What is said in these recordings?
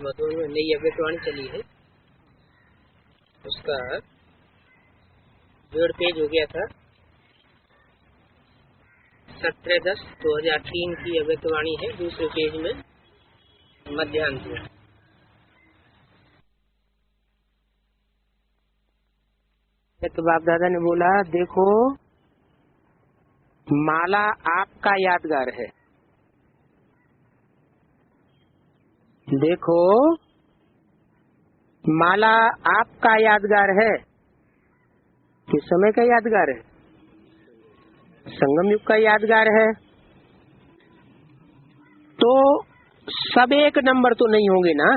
मधुबन में नई अभ्यर्थवाणी चली है, उसका 1.5 पेज हो गया था। 17/10/2003 की अभ्यर्थवाणी है, दूसरे पेज में मध्याह्न दिया। तो बाप दादा ने बोला, देखो माला आपका यादगार है, देखो माला आपका यादगार है। किस समय का यादगार है? संगम युग का यादगार है। तो सब एक नंबर तो नहीं होंगे ना,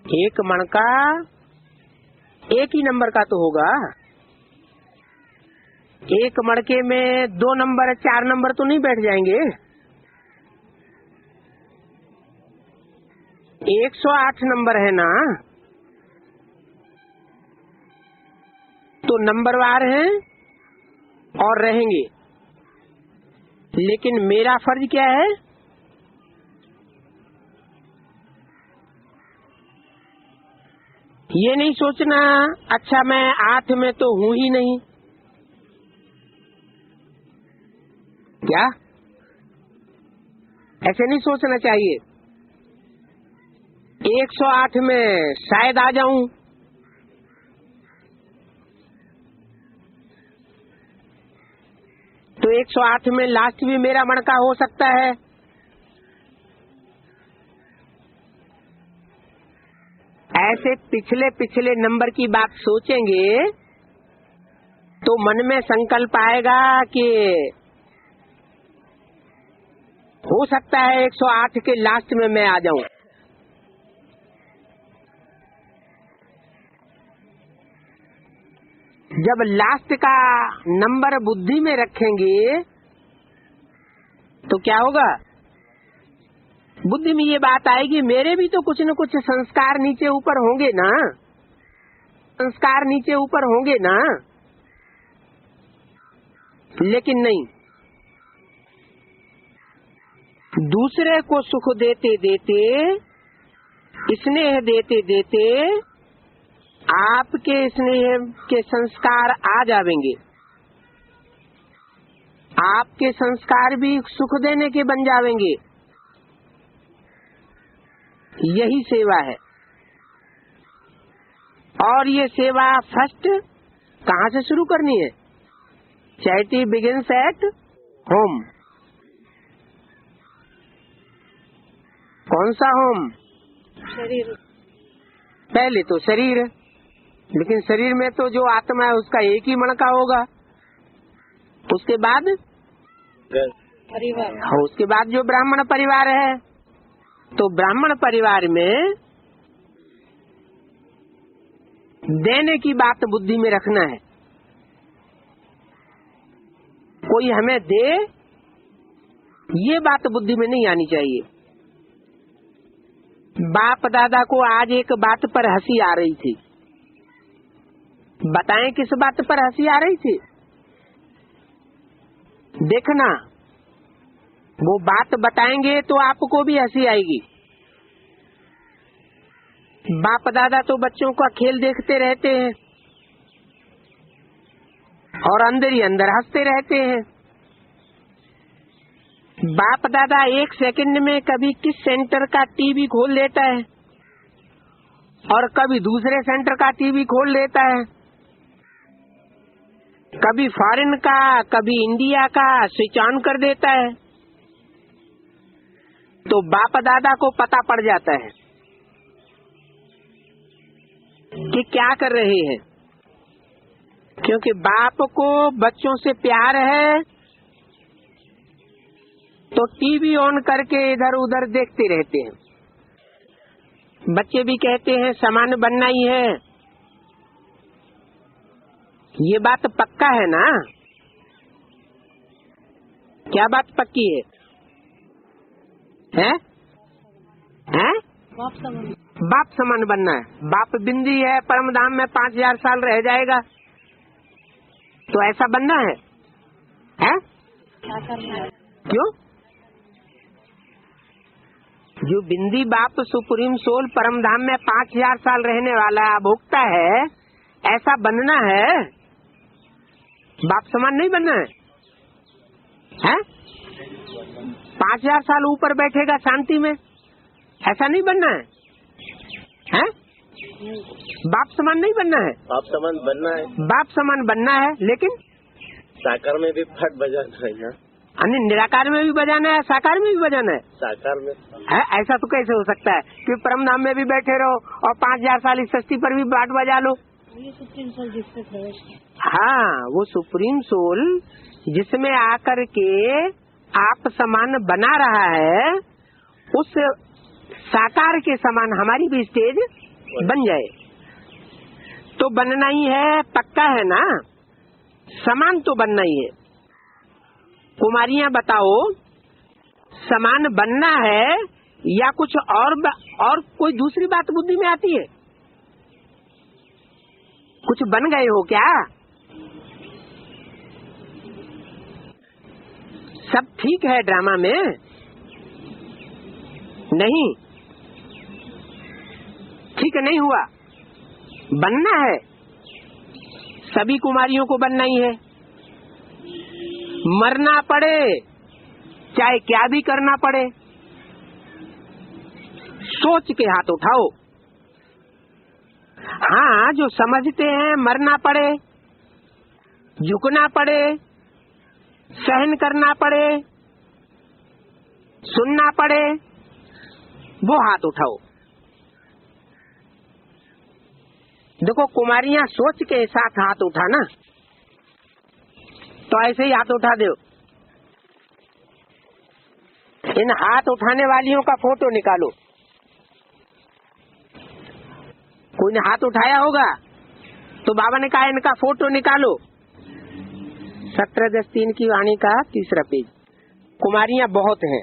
एक मणका एक ही नंबर का तो होगा। एक मणके में 2 नंबर 4 नंबर तो नहीं बैठ जाएंगे। 108 नंबर है ना, तो नंबरवार हैं और रहेंगे। लेकिन मेरा फर्ज क्या है? ये नहीं सोचना अच्छा मैं 8 में तो हूं ही नहीं, क्या ऐसे नहीं सोचना चाहिए। 108 में शायद आ जाऊं, तो 108 में लास्ट भी मेरा मणका हो सकता है। ऐसे पिछले पिछले नंबर की बात सोचेंगे तो मन में संकल्प आएगा कि हो सकता है 108 के लास्ट में मैं आ जाऊं। जब लास्ट का नंबर बुद्धि में रखेंगे तो क्या होगा? बुद्धि में ये बात आएगी, मेरे भी तो कुछ न कुछ संस्कार नीचे ऊपर होंगे ना, संस्कार नीचे ऊपर होंगे ना। लेकिन नहीं, दूसरे को सुख देते देते, स्नेह देते देते आपके स्नेह के संस्कार आ जाएंगे। आपके संस्कार भी सुख देने के बन जाएंगे। यही सेवा है। और ये सेवा फर्स्ट कहाँ से शुरू करनी है? Charity begins at home. कौन सा होम? शरीर। पहले तो शरीर, लेकिन शरीर में तो जो आत्मा है उसका एक ही मणका होगा। उसके बाद परिवार, उसके बाद जो ब्राह्मण परिवार है, तो ब्राह्मण परिवार में देने की बात बुद्धि में रखना है। कोई हमें दे, ये बात बुद्धि में नहीं आनी चाहिए। बाप दादा को आज एक बात पर हंसी आ रही थी। बताएं किस बात पर हंसी आ रही थी? देखना, वो बात बताएंगे तो आपको भी हंसी आएगी। बाप दादा तो बच्चों का खेल देखते रहते हैं और अंदर ही अंदर हंसते रहते हैं। बाप दादा 1 सेकंड में कभी किस सेंटर का टीवी खोल लेता है और कभी दूसरे सेंटर का टीवी खोल लेता है, कभी फॉरेन का कभी इंडिया का स्विच ऑन कर देता है। तो बाप दादा को पता पड़ जाता है कि क्या कर रहे हैं, क्योंकि बाप को बच्चों से प्यार है तो टीवी ऑन करके इधर उधर देखते रहते हैं। बच्चे भी कहते हैं समान बनना ही है। ये बात पक्का है ना? क्या बात पक्की है? हैं? हैं? बाप समान बनना है। बाप बिंदी है, परम धाम में 5000 साल रह जाएगा, तो ऐसा बनना है? हैं? क्या करना है? क्यों? जो बिंदी बाप सुप्रीम सोल परम धाम में 5000 साल रहने वाला भोक्ता है, ऐसा बनना है। बाप समान नहीं बनना है? 5000 साल ऊपर बैठेगा शांति में, ऐसा नहीं बनना है? बाप समान नहीं बनना है। बाप समान बनना है। बाप समान बनना है, लेकिन साकार में भी फट बजाना है ना। निराकार में भी बजाना है, साकार में भी बजाना है। साकार में है? ऐसा तो कैसे हो सकता है कि परम धाम में भी बैठे रहो और 5000 साल इस सृष्टि पर भी बाट बजा लो। ये सुप्रीम सोल जिससे प्रवेश हाँ, वो सुप्रीम सोल जिसमें आकर के आप समान बना रहा है, उस साकार के समान हमारी भी स्टेज बन जाए तो बनना ही है, पक्का है ना। समान तो बनना ही है। कुमारियां बताओ, समान बनना है या कुछ और कोई दूसरी बात बुद्धि में आती है? कुछ बन गए हो क्या? सब ठीक है ड्रामा में? नहीं, ठीक नहीं हुआ। बनना है, सभी कुमारियों को बनना ही है। मरना पड़े चाहे क्या भी करना पड़े, सोच के हाथ उठाओ। हाँ, जो समझते हैं मरना पड़े, झुकना पड़े, सहन करना पड़े, सुनना पड़े, वो हाथ उठाओ। देखो, कुमारियां सोच के साथ हाथ उठाना, तो ऐसे ही हाथ उठा दो। इन हाथ उठाने वालियों का फोटो निकालो। कोई ने हाथ उठाया होगा तो बाबा ने कहा इनका फोटो निकालो। 17:10:3 की वाणी का 3रा पेज। कुमारियां बहुत हैं,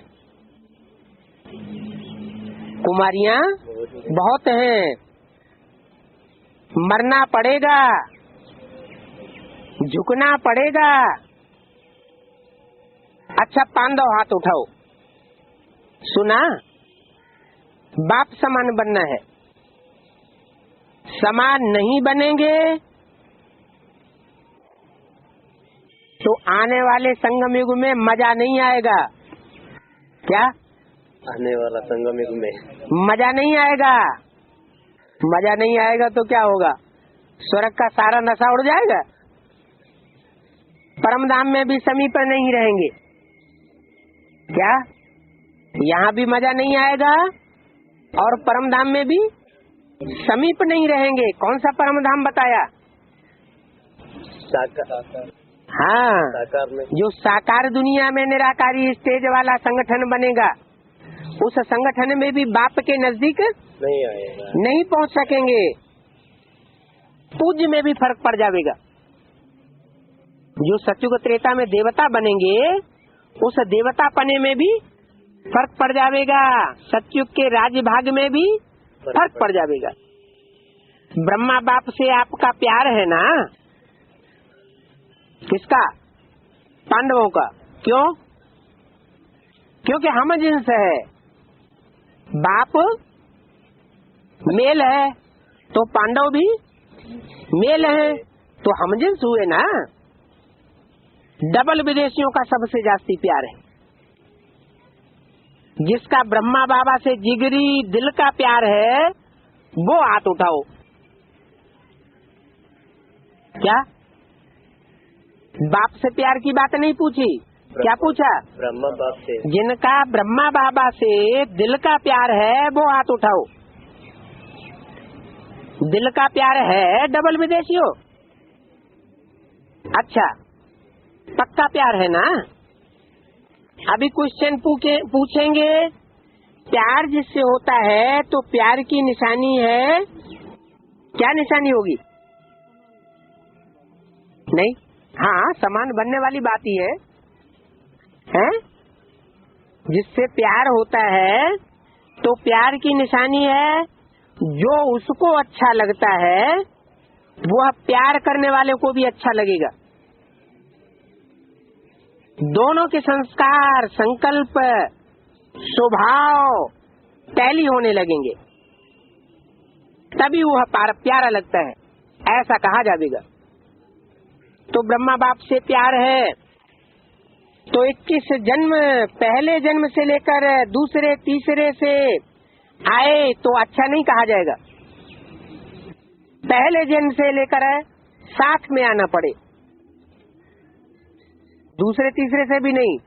कुमारियां बहुत हैं। मरना पड़ेगा, झुकना पड़ेगा। अच्छा, पांडव हाथ उठाओ। सुना? बाप समान बनना है। समान नहीं बनेंगे तो आने वाले संगम युग में मजा नहीं आएगा। क्या? आने वाला संगम युग में मजा नहीं आएगा। मजा नहीं आएगा तो क्या होगा? स्वर्ग का सारा नशा उड़ जाएगा। परमधाम में भी समीप नहीं रहेंगे। क्या? यहाँ भी मजा नहीं आएगा और परमधाम में भी समीप नहीं रहेंगे। कौन सा परमधाम बताया? साकार। हाँ, साकार में जो साकार दुनिया में निराकारी स्टेज वाला संगठन बनेगा, उस संगठन में भी बाप के नजदीक नहीं आएगा, नहीं पहुँच सकेंगे। पूज्य में भी फर्क पड़ जाएगा। जो सत्युग त्रेता में देवता बनेंगे, उस देवता पने में भी फर्क पड़ जाएगा। सत्युग के राज्य भाग में भी फर्क पड़ जाएगा। ब्रह्मा बाप से आपका प्यार है ना? किसका? पांडवों का। क्यों? क्योंकि हम जिन्स है। बाप मेल है तो पांडव भी मेल है, तो हम जिन्स हुए ना। डबल विदेशियों का सबसे जास्ती प्यार है। जिसका ब्रह्मा बाबा से जिगरी दिल का प्यार है, वो हाथ उठाओ। क्या? बाप से प्यार की बात नहीं पूछी, क्या पूछा? ब्रह्मा बाप से। जिनका ब्रह्मा बाबा से दिल का प्यार है, वो हाथ उठाओ। दिल का प्यार है डबल विदेशियों? अच्छा, पक्का प्यार है ना? अभी क्वेश्चन पूछेंगे, प्यार जिससे होता है तो प्यार की निशानी है, क्या निशानी होगी? नहीं, हाँ, समान बनने वाली बात ही है, हैं? जिससे प्यार होता है तो प्यार की निशानी है, जो उसको अच्छा लगता है वो प्यार करने वाले को भी अच्छा लगेगा। दोनों के संस्कार, संकल्प, स्वभाव पहली होने लगेंगे, तभी वो प्यारा लगता है, ऐसा कहा जाएगा। तो ब्रह्मा बाप से प्यार है तो 21 जन्म, पहले जन्म से लेकर दूसरे तीसरे से आए तो अच्छा नहीं कहा जाएगा। पहले जन्म से लेकर साथ में आना पड़े, दूसरे तीसरे से भी नहीं।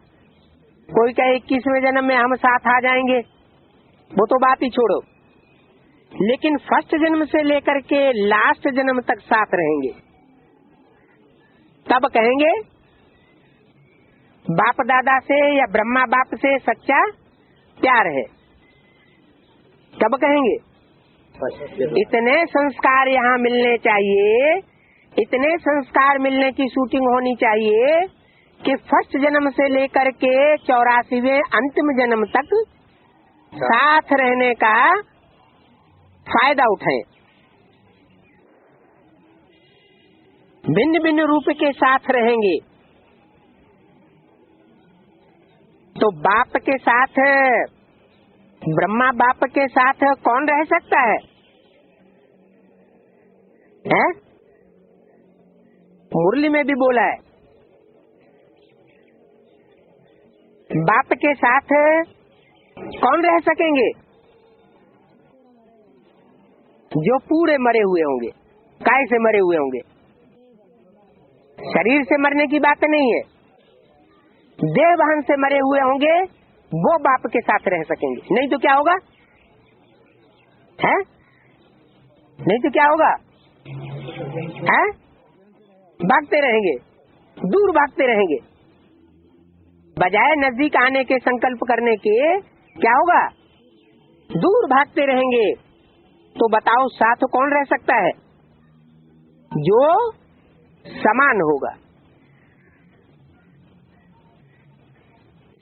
कोई कहे 21वें जन्म में हम साथ आ जाएंगे, वो तो बात ही छोड़ो, लेकिन फर्स्ट जन्म से लेकर के लास्ट जन्म तक साथ रहेंगे, तब कहेंगे बाप दादा से या ब्रह्मा बाप से सच्चा प्यार है, तब कहेंगे। इतने संस्कार यहाँ मिलने चाहिए, इतने संस्कार मिलने की शूटिंग होनी चाहिए कि फर्स्ट जन्म से लेकर के 84वें अंतिम जन्म तक साथ रहने का फायदा उठाएं। भिन्न भिन्न रूप के साथ रहेंगे तो बाप के साथ, ब्रह्मा बाप के साथ कौन रह सकता है? मुरली में भी बोला है, बाप के साथ कौन रह सकेंगे? जो पूरे मरे हुए होंगे। काय से मरे हुए होंगे? शरीर से मरने की बात नहीं है, देह भान से मरे हुए होंगे, वो बाप के साथ रह सकेंगे। नहीं तो क्या होगा? है? नहीं तो क्या होगा? है? भागते रहेंगे, दूर भागते रहेंगे, बजाय नजदीक आने के संकल्प करने के क्या होगा? दूर भागते रहेंगे। तो बताओ साथ कौन रह सकता है? जो समान होगा।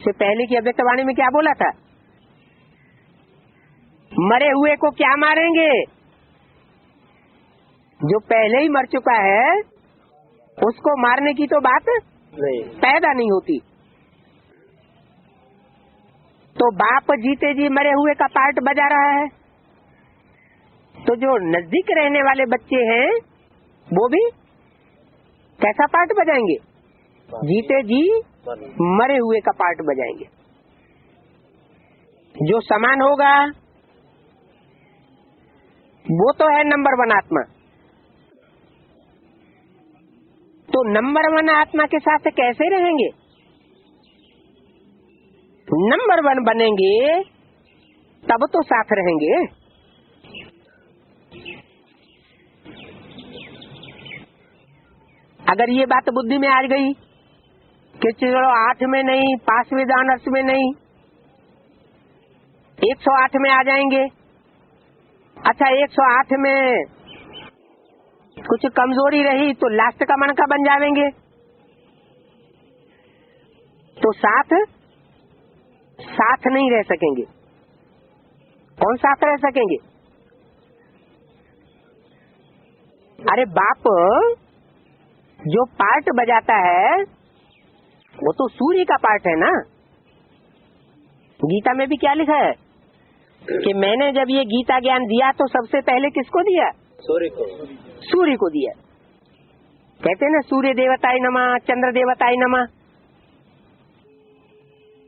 से पहले की अव्यक्तवाणी में क्या बोला था? मरे हुए को क्या मारेंगे? जो पहले ही मर चुका है उसको मारने की तो बात नहीं पैदा नहीं होती। तो बाप जीते जी मरे हुए का पार्ट बजा रहा है, तो जो नजदीक रहने वाले बच्चे हैं वो भी कैसा पार्ट बजाएंगे? जीते जी मरे हुए का पार्ट बजाएंगे। जो समान होगा वो तो है नंबर 1 आत्मा। तो नंबर 1 आत्मा के साथ कैसे रहेंगे? नंबर 1 बनेंगे तब तो साथ रहेंगे। अगर ये बात बुद्धि में आ गई कि चलो 8 में नहीं, 5वें दानर्स में नहीं, 108 में आ जाएंगे। अच्छा 108 में कुछ कमजोरी रही तो लास्ट का मन का बन जाएंगे। तो साथ नहीं रह सकेंगे। कौन साथ रह सकेंगे? अरे बाप जो पार्ट बजाता है वो तो सूर्य का पार्ट है ना। गीता में भी क्या लिखा है कि मैंने जब ये गीता ज्ञान दिया तो सबसे पहले किसको दिया? सूर्य को। सूर्य को दिया। कहते हैं ना सूर्य देवताय नमः, चंद्र देवताय नमः।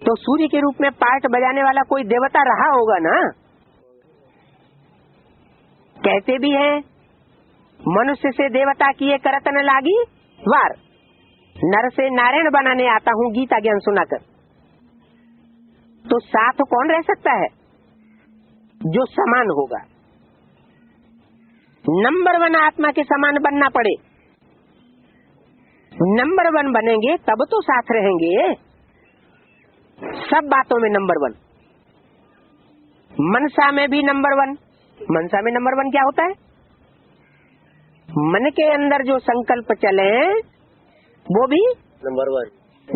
तो सूर्य के रूप में पार्ट बजाने वाला कोई देवता रहा होगा ना। कहते भी हैं मनुष्य से देवता किए करत न लागी वार, नर से नारायण बनाने आता हूँ गीता ज्ञान सुनाकर। तो साथ कौन रह सकता है? जो समान होगा। नंबर 1 आत्मा के समान बनना पड़े। नंबर 1 बनेंगे तब तो साथ रहेंगे। सब बातों में नंबर 1। मनसा में भी नंबर 1। मनसा में नंबर 1 क्या होता है? मन के अंदर जो संकल्प चले वो भी नंबर 1।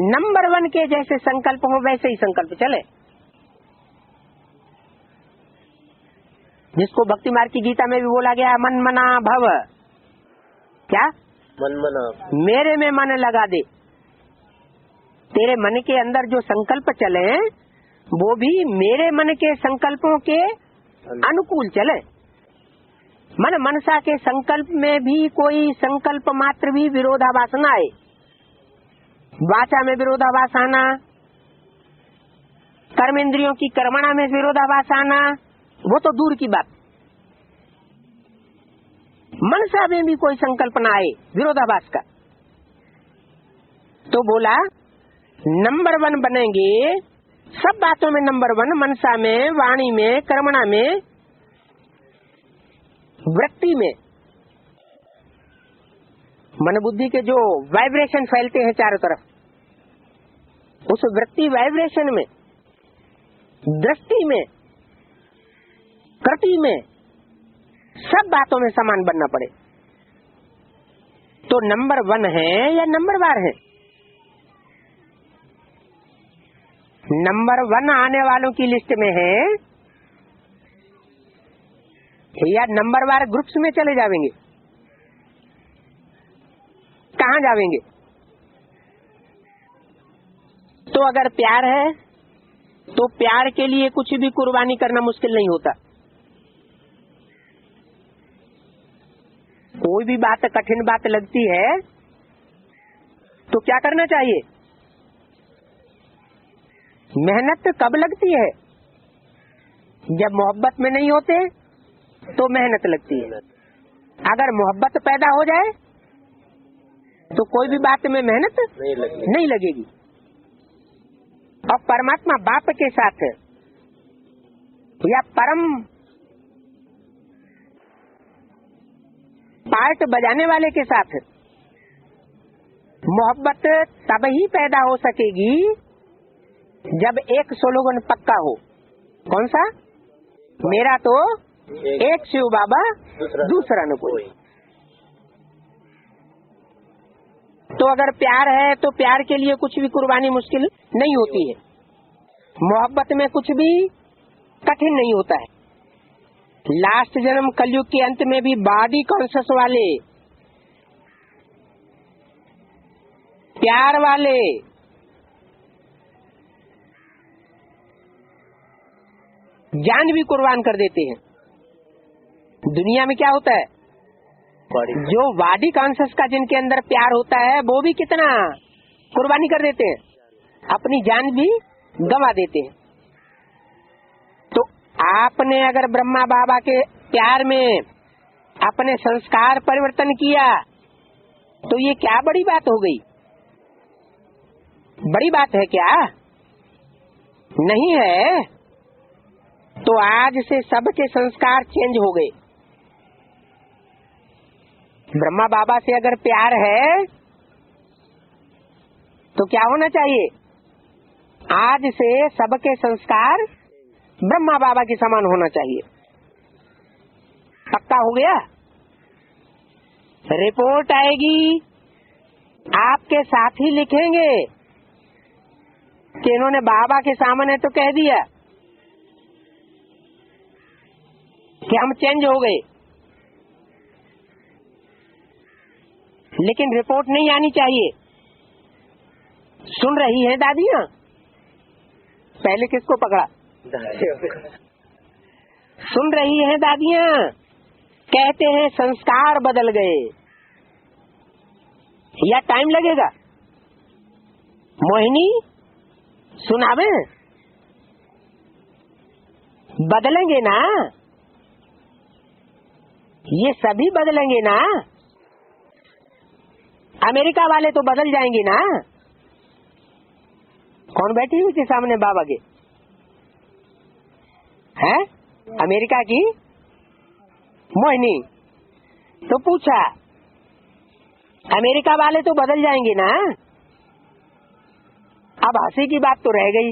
नंबर 1 के जैसे संकल्प हो वैसे ही संकल्प चले। जिसको भक्ति मार्ग की गीता में भी बोला गया मन मना भव। क्या? मन मना, मेरे में मन लगा दे। तेरे मन के अंदर जो संकल्प चले वो भी मेरे मन के संकल्पों के अनुकूल चले। मन मनसा के संकल्प में भी कोई संकल्प मात्र भी विरोधाभास न आए। वाचा में विरोधाभास आना, कर्मेंद्रियों की कर्मणा में विरोधाभास आना, वो तो दूर की बात। मनसा में भी कोई संकल्प न आए विरोधाभास का, तो बोला नंबर 1 बनेंगे सब बातों में। नंबर 1 मनसा में, वाणी में, कर्मणा में, वृत्ति में। मन बुद्धि के जो वाइब्रेशन फैलते हैं चारों तरफ, उस वृत्ति वाइब्रेशन में, दृष्टि में, कृति में, सब बातों में समान बनना पड़े। तो नंबर 1 है या नंबर 12 है? नंबर 1 आने वालों की लिस्ट में है या नंबर 12 ग्रुप्स में चले जाएंगे? कहाँ जाएंगे? तो अगर प्यार है तो प्यार के लिए कुछ भी कुर्बानी करना मुश्किल नहीं होता। कोई भी बात कठिन बात लगती है तो क्या करना चाहिए? मेहनत कब लगती है? जब मोहब्बत में नहीं होते तो मेहनत लगती है। अगर मोहब्बत पैदा हो जाए तो कोई भी बात में मेहनत नहीं लगेगी। और परमात्मा बाप के साथ या परम पार्ट बजाने वाले के साथ मोहब्बत तब ही पैदा हो सकेगी जब एक स्लोगन पक्का हो। कौन सा? मेरा तो एक शिव बाबा, दूसरा न कोई। तो अगर प्यार है तो प्यार के लिए कुछ भी कुर्बानी मुश्किल नहीं होती है। मोहब्बत में कुछ भी कठिन नहीं होता है। लास्ट जन्म कलयुग के अंत में भी बॉडी कॉन्शियस वाले, प्यार वाले, जान भी कुर्बान कर देते हैं। दुनिया में क्या होता है? जो बॉडी कॉन्शियस का जिनके अंदर प्यार होता है वो भी कितना कुर्बानी कर देते हैं, अपनी जान भी गंवा देते हैं। तो आपने अगर ब्रह्मा बाबा के प्यार में अपने संस्कार परिवर्तन किया तो ये क्या बड़ी बात हो गई? बड़ी बात है क्या? नहीं है। तो आज से सबके संस्कार चेंज हो गए। ब्रह्मा बाबा से अगर प्यार है तो क्या होना चाहिए? आज से सबके संस्कार ब्रह्मा बाबा के समान होना चाहिए। पक्का हो गया? रिपोर्ट आएगी, आपके साथी लिखेंगे कि इन्होंने बाबा के सामने तो कह दिया कि हम चेंज हो गए, लेकिन रिपोर्ट नहीं आनी चाहिए। सुन रही है दादियाँ? पहले किसको पकड़ा? सुन रही है दादियाँ? कहते हैं संस्कार बदल गए। या टाइम लगेगा? मोहिनी सुनावे? बदलेंगे ना? ये सभी बदलेंगे ना? अमेरिका वाले तो बदल जाएंगे ना? कौन बैठी हुई थी सामने बाबा के? है अमेरिका की मोहिनी। तो पूछा अमेरिका वाले तो बदल जाएंगे ना? अब हंसी की बात तो रह गई,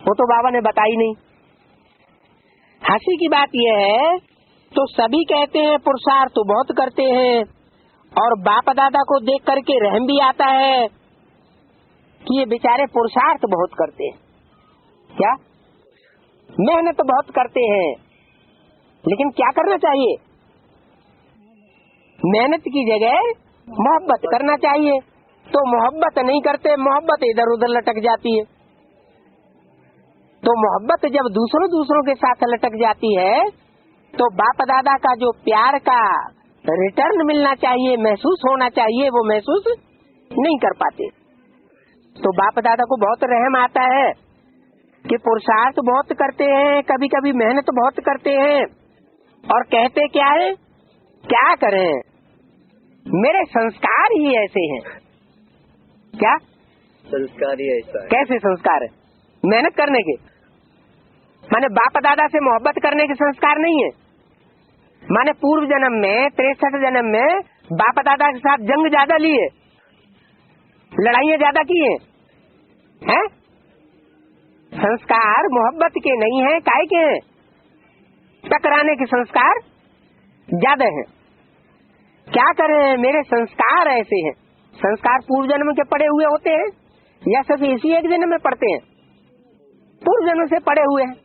वो तो बाबा ने बताई नहीं। हंसी की बात यह है तो सभी कहते हैं पुरुषार्थ तो बहुत करते हैं और बाप दादा को देख करके रहम भी आता है कि ये बेचारे पुरुषार्थ बहुत करते हैं, क्या मेहनत बहुत करते हैं, लेकिन क्या करना चाहिए? मेहनत की जगह मोहब्बत करना चाहिए। तो मोहब्बत नहीं करते, मोहब्बत इधर उधर लटक जाती है। तो मोहब्बत जब दूसरों के साथ लटक जाती है तो बाप दादा का जो प्यार का रिटर्न मिलना चाहिए, महसूस होना चाहिए, वो महसूस नहीं कर पाते। तो बाप दादा को बहुत रहम आता है कि पुरुषार्थ बहुत करते हैं, कभी कभी मेहनत बहुत करते हैं और कहते क्या है, क्या करें, मेरे संस्कार ही ऐसे हैं। क्या संस्कार ही ऐसा है? कैसे संस्कार है? मेहनत करने के माने बाप दादा से मोहब्बत करने के संस्कार नहीं है। माने पूर्व जन्म में 63 जन्म में बाप दादा के साथ जंग ज्यादा लिए, लड़ाइयाँ ज्यादा की हैं? संस्कार मोहब्बत के नहीं है, काहे के हैं? टकराने के संस्कार ज्यादा हैं। क्या करें, मेरे संस्कार ऐसे हैं। संस्कार पूर्व जन्म के पड़े हुए होते हैं या सिर्फ इसी एक जन्म में पड़ते हैं? पूर्व जन्म से पड़े हुए हैं।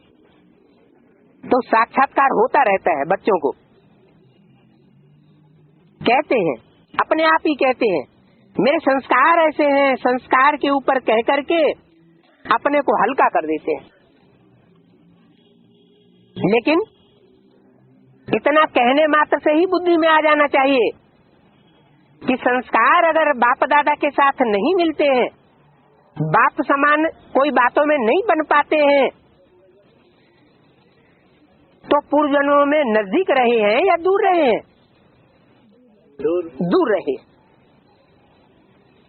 तो साक्षात्कार होता रहता है बच्चों को। कहते हैं, अपने आप ही कहते हैं, मेरे संस्कार ऐसे हैं। संस्कार के ऊपर कह करके अपने को हल्का कर देते हैं। लेकिन इतना कहने मात्र से ही बुद्धि में आ जाना चाहिए कि संस्कार अगर बाप दादा के साथ नहीं मिलते हैं, बाप समान कोई बातों में नहीं बन पाते हैं, तो पूर्व जन्मों में नजदीक रहे हैं या दूर रहे हैं? दूर रहे।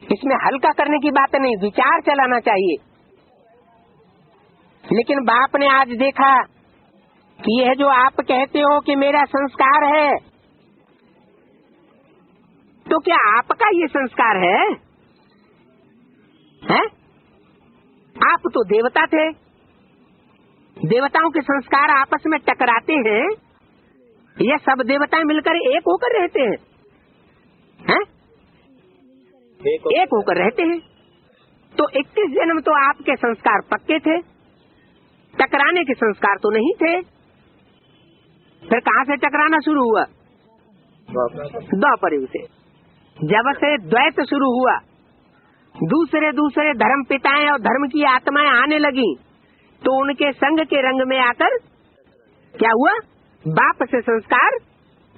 इसमें हल्का करने की बात नहीं, विचार चलाना चाहिए। लेकिन बाप ने आज देखा कि यह जो आप कहते हो कि मेरा संस्कार है, तो क्या आपका ये संस्कार है? आप तो देवता थे। देवताओं के संस्कार आपस में टकराते हैं या सब देवताएं मिलकर एक होकर रहते हैं? एक होकर रहते हैं। तो 21 जन्म तो आपके संस्कार पक्के थे, टकराने के संस्कार तो नहीं थे। फिर कहाँ से टकराना शुरू हुआ? द्वापर युग से। जब से द्वैत शुरू हुआ, दूसरे धर्म पिताएं और धर्म की आत्माएं आने लगी, तो उनके संग के रंग में आकर क्या हुआ? बाप से संस्कार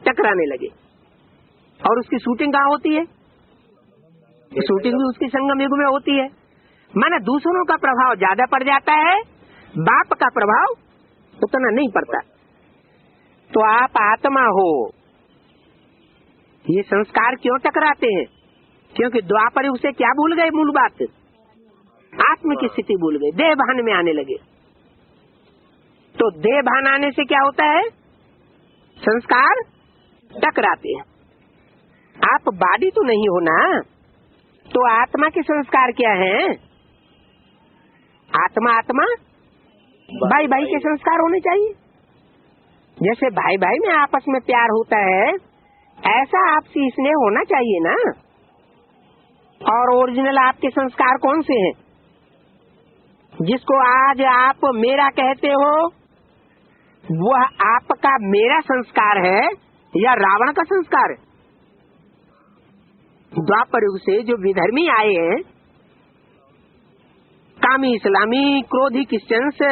टकराने लगे। और उसकी शूटिंग कहाँ होती है? शूटिंग भी उसकी संगम युग में होती है। माना दूसरों का प्रभाव ज्यादा पड़ जाता है, बाप का प्रभाव उतना नहीं पड़ता। तो आप आत्मा हो, ये संस्कार क्यों टकराते हैं? क्योंकि द्वापर युग से क्या भूल गए? मूल बात, आत्म की स्थिति भूल गए, देह भान में आने लगे। तो देह भान आने से क्या होता है? संस्कार टकराते हैं। आप बॉडी तो नहीं हो ना, तो आत्मा के संस्कार क्या हैं? आत्मा भाई भाई के संस्कार होने चाहिए। जैसे भाई भाई में आपस में प्यार होता है, ऐसा आपसी स्नेह होना चाहिए ना। और ओरिजिनल आपके संस्कार कौन से हैं? जिसको आज आप मेरा कहते हो, वह आपका मेरा संस्कार है या रावण का संस्कार है? द्वापर युग से जो विधर्मी आए हैं, कामी इस्लामी, क्रोधी क्रिश्चियंस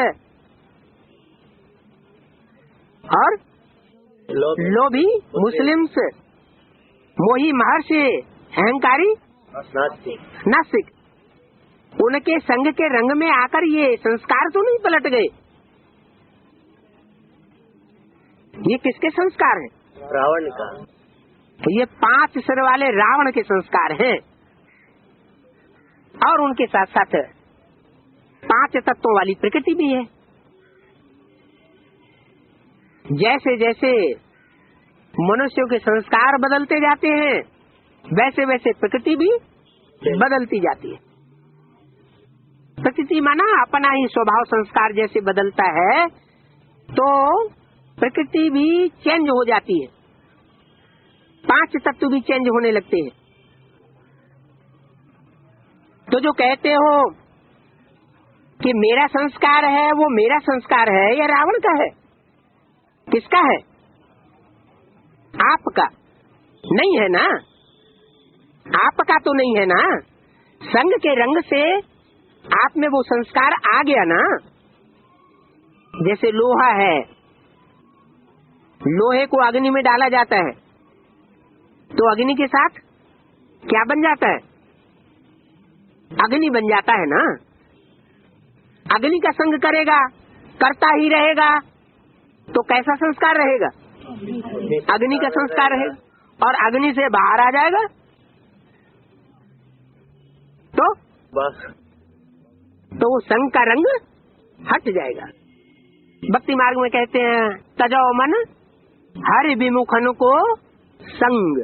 और लोभी मुस्लिम्स, मोही महर्षि, अहंकारी नास्तिक, उनके संग के रंग में आकर ये संस्कार तो नहीं पलट गए। ये किसके संस्कार हैं? रावण का। तो ये 5 सिर वाले रावण के संस्कार हैं। और उनके साथ साथ 5 तत्वों वाली प्रकृति भी है। जैसे जैसे मनुष्यों के संस्कार बदलते जाते हैं, वैसे वैसे प्रकृति भी बदलती जाती है। प्रकृति माना अपना ही स्वभाव संस्कार जैसे बदलता है, तो प्रकृति भी चेंज हो जाती है। 5 तत्व भी चेंज होने लगते हैं। तो जो कहते हो कि मेरा संस्कार है, वो मेरा संस्कार है या रावण का है? किसका है? आपका नहीं है ना। आपका तो नहीं है ना। संग के रंग से आप में वो संस्कार आ गया ना। जैसे लोहा है, लोहे को अग्नि में डाला जाता है तो अग्नि के साथ क्या बन जाता है? अग्नि बन जाता है ना। अग्नि का संग करेगा, करता ही रहेगा तो कैसा संस्कार रहेगा? अग्नि का संस्कार रहेगा। और अग्नि से बाहर आ जाएगा तो बस तो वो संग का रंग हट जाएगा। भक्ति मार्ग में कहते हैं तजो मन हरि विमुखन को संग,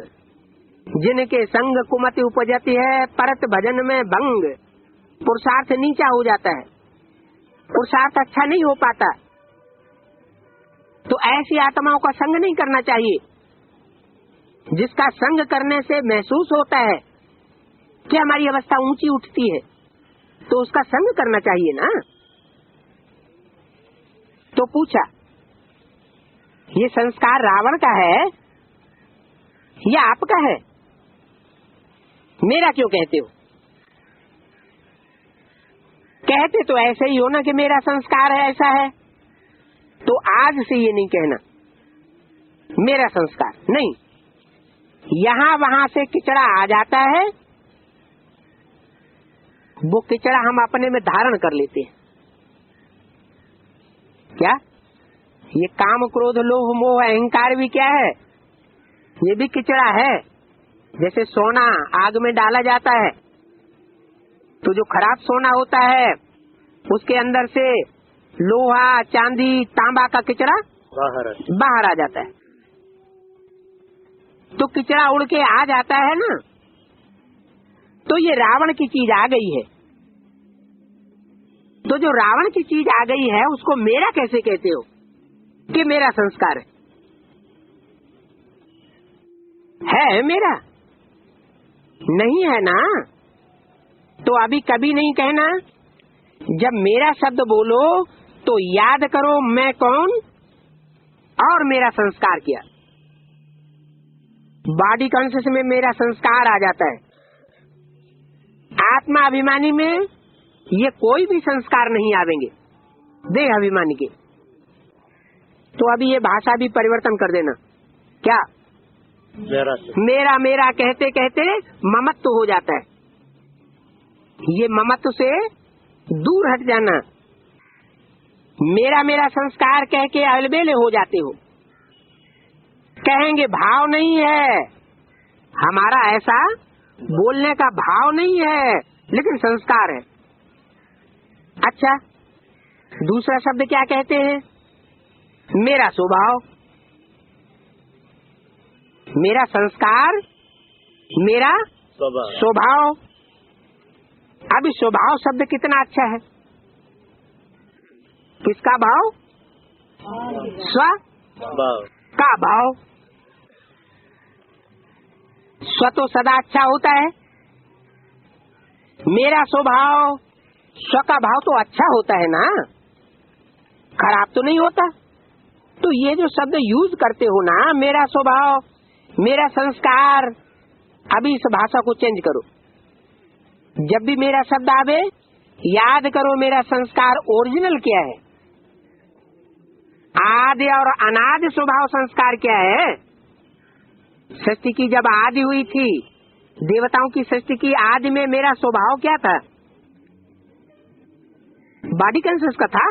जिनके संग कुमति उपजती है परत भजन में भंग। पुरुषार्थ नीचा हो जाता है, पुरुषार्थ अच्छा नहीं हो पाता। तो ऐसी आत्माओं का संग नहीं करना चाहिए। जिसका संग करने से महसूस होता है कि हमारी अवस्था ऊंची उठती है तो उसका संग करना चाहिए ना। तो पूछा ये संस्कार रावण का है या आपका है? मेरा क्यों कहते हो? कहते तो ऐसे ही हो ना कि मेरा संस्कार है, ऐसा है। तो आज से ये नहीं कहना मेरा संस्कार नहीं। यहाँ वहां से किचड़ा आ जाता है, वो किचड़ा हम अपने में धारण कर लेते हैं। क्या ये काम क्रोध लोभ मोह अहंकार भी क्या है? ये भी किचड़ा है। जैसे सोना आग में डाला जाता है तो जो खराब सोना होता है उसके अंदर से लोहा चांदी तांबा का किचड़ा बाहर आ जाता है। तो किचड़ा उड़ के आ जाता है ना। तो ये रावण की चीज आ गई है। तो जो रावण की चीज आ गई है उसको मेरा कैसे कहते हो कि मेरा संस्कार है मेरा? नहीं है ना। तो अभी कभी नहीं कहना। जब मेरा शब्द बोलो तो याद करो मैं कौन और मेरा संस्कार क्या। बॉडी कॉन्शियस में मेरा संस्कार आ जाता है। आत्मा अभिमानी में ये कोई भी संस्कार नहीं आवेंगे, देह अभिमानी के। तो अभी ये भाषा भी परिवर्तन कर देना। क्या मेरा मेरा कहते कहते ममत्व हो जाता है। ये ममत्व से दूर हट जाना। मेरा मेरा संस्कार कह के अलबेले हो जाते हो। कहेंगे भाव नहीं है हमारा, ऐसा बोलने का भाव नहीं है, लेकिन संस्कार है। अच्छा, दूसरा शब्द क्या कहते हैं? मेरा स्वभाव, मेरा संस्कार, मेरा स्वभाव। अभी स्वभाव शब्द कितना अच्छा है। किसका भाव? स्व का भाव। स्व तो सदा अच्छा होता है। मेरा स्वभाव, स्व का भाव तो अच्छा होता है ना, खराब तो नहीं होता। तो ये जो शब्द यूज करते हो ना, मेरा स्वभाव, मेरा संस्कार, अभी इस भाषा को चेंज करो। जब भी मेरा शब्द आवे याद करो मेरा संस्कार ओरिजिनल क्या है, आदि और अनादि स्वभाव संस्कार क्या है। सृष्टि की जब आदि हुई थी, देवताओं की सृष्टि की आदि में मेरा स्वभाव क्या था? बॉडी कॉन्शियस का था?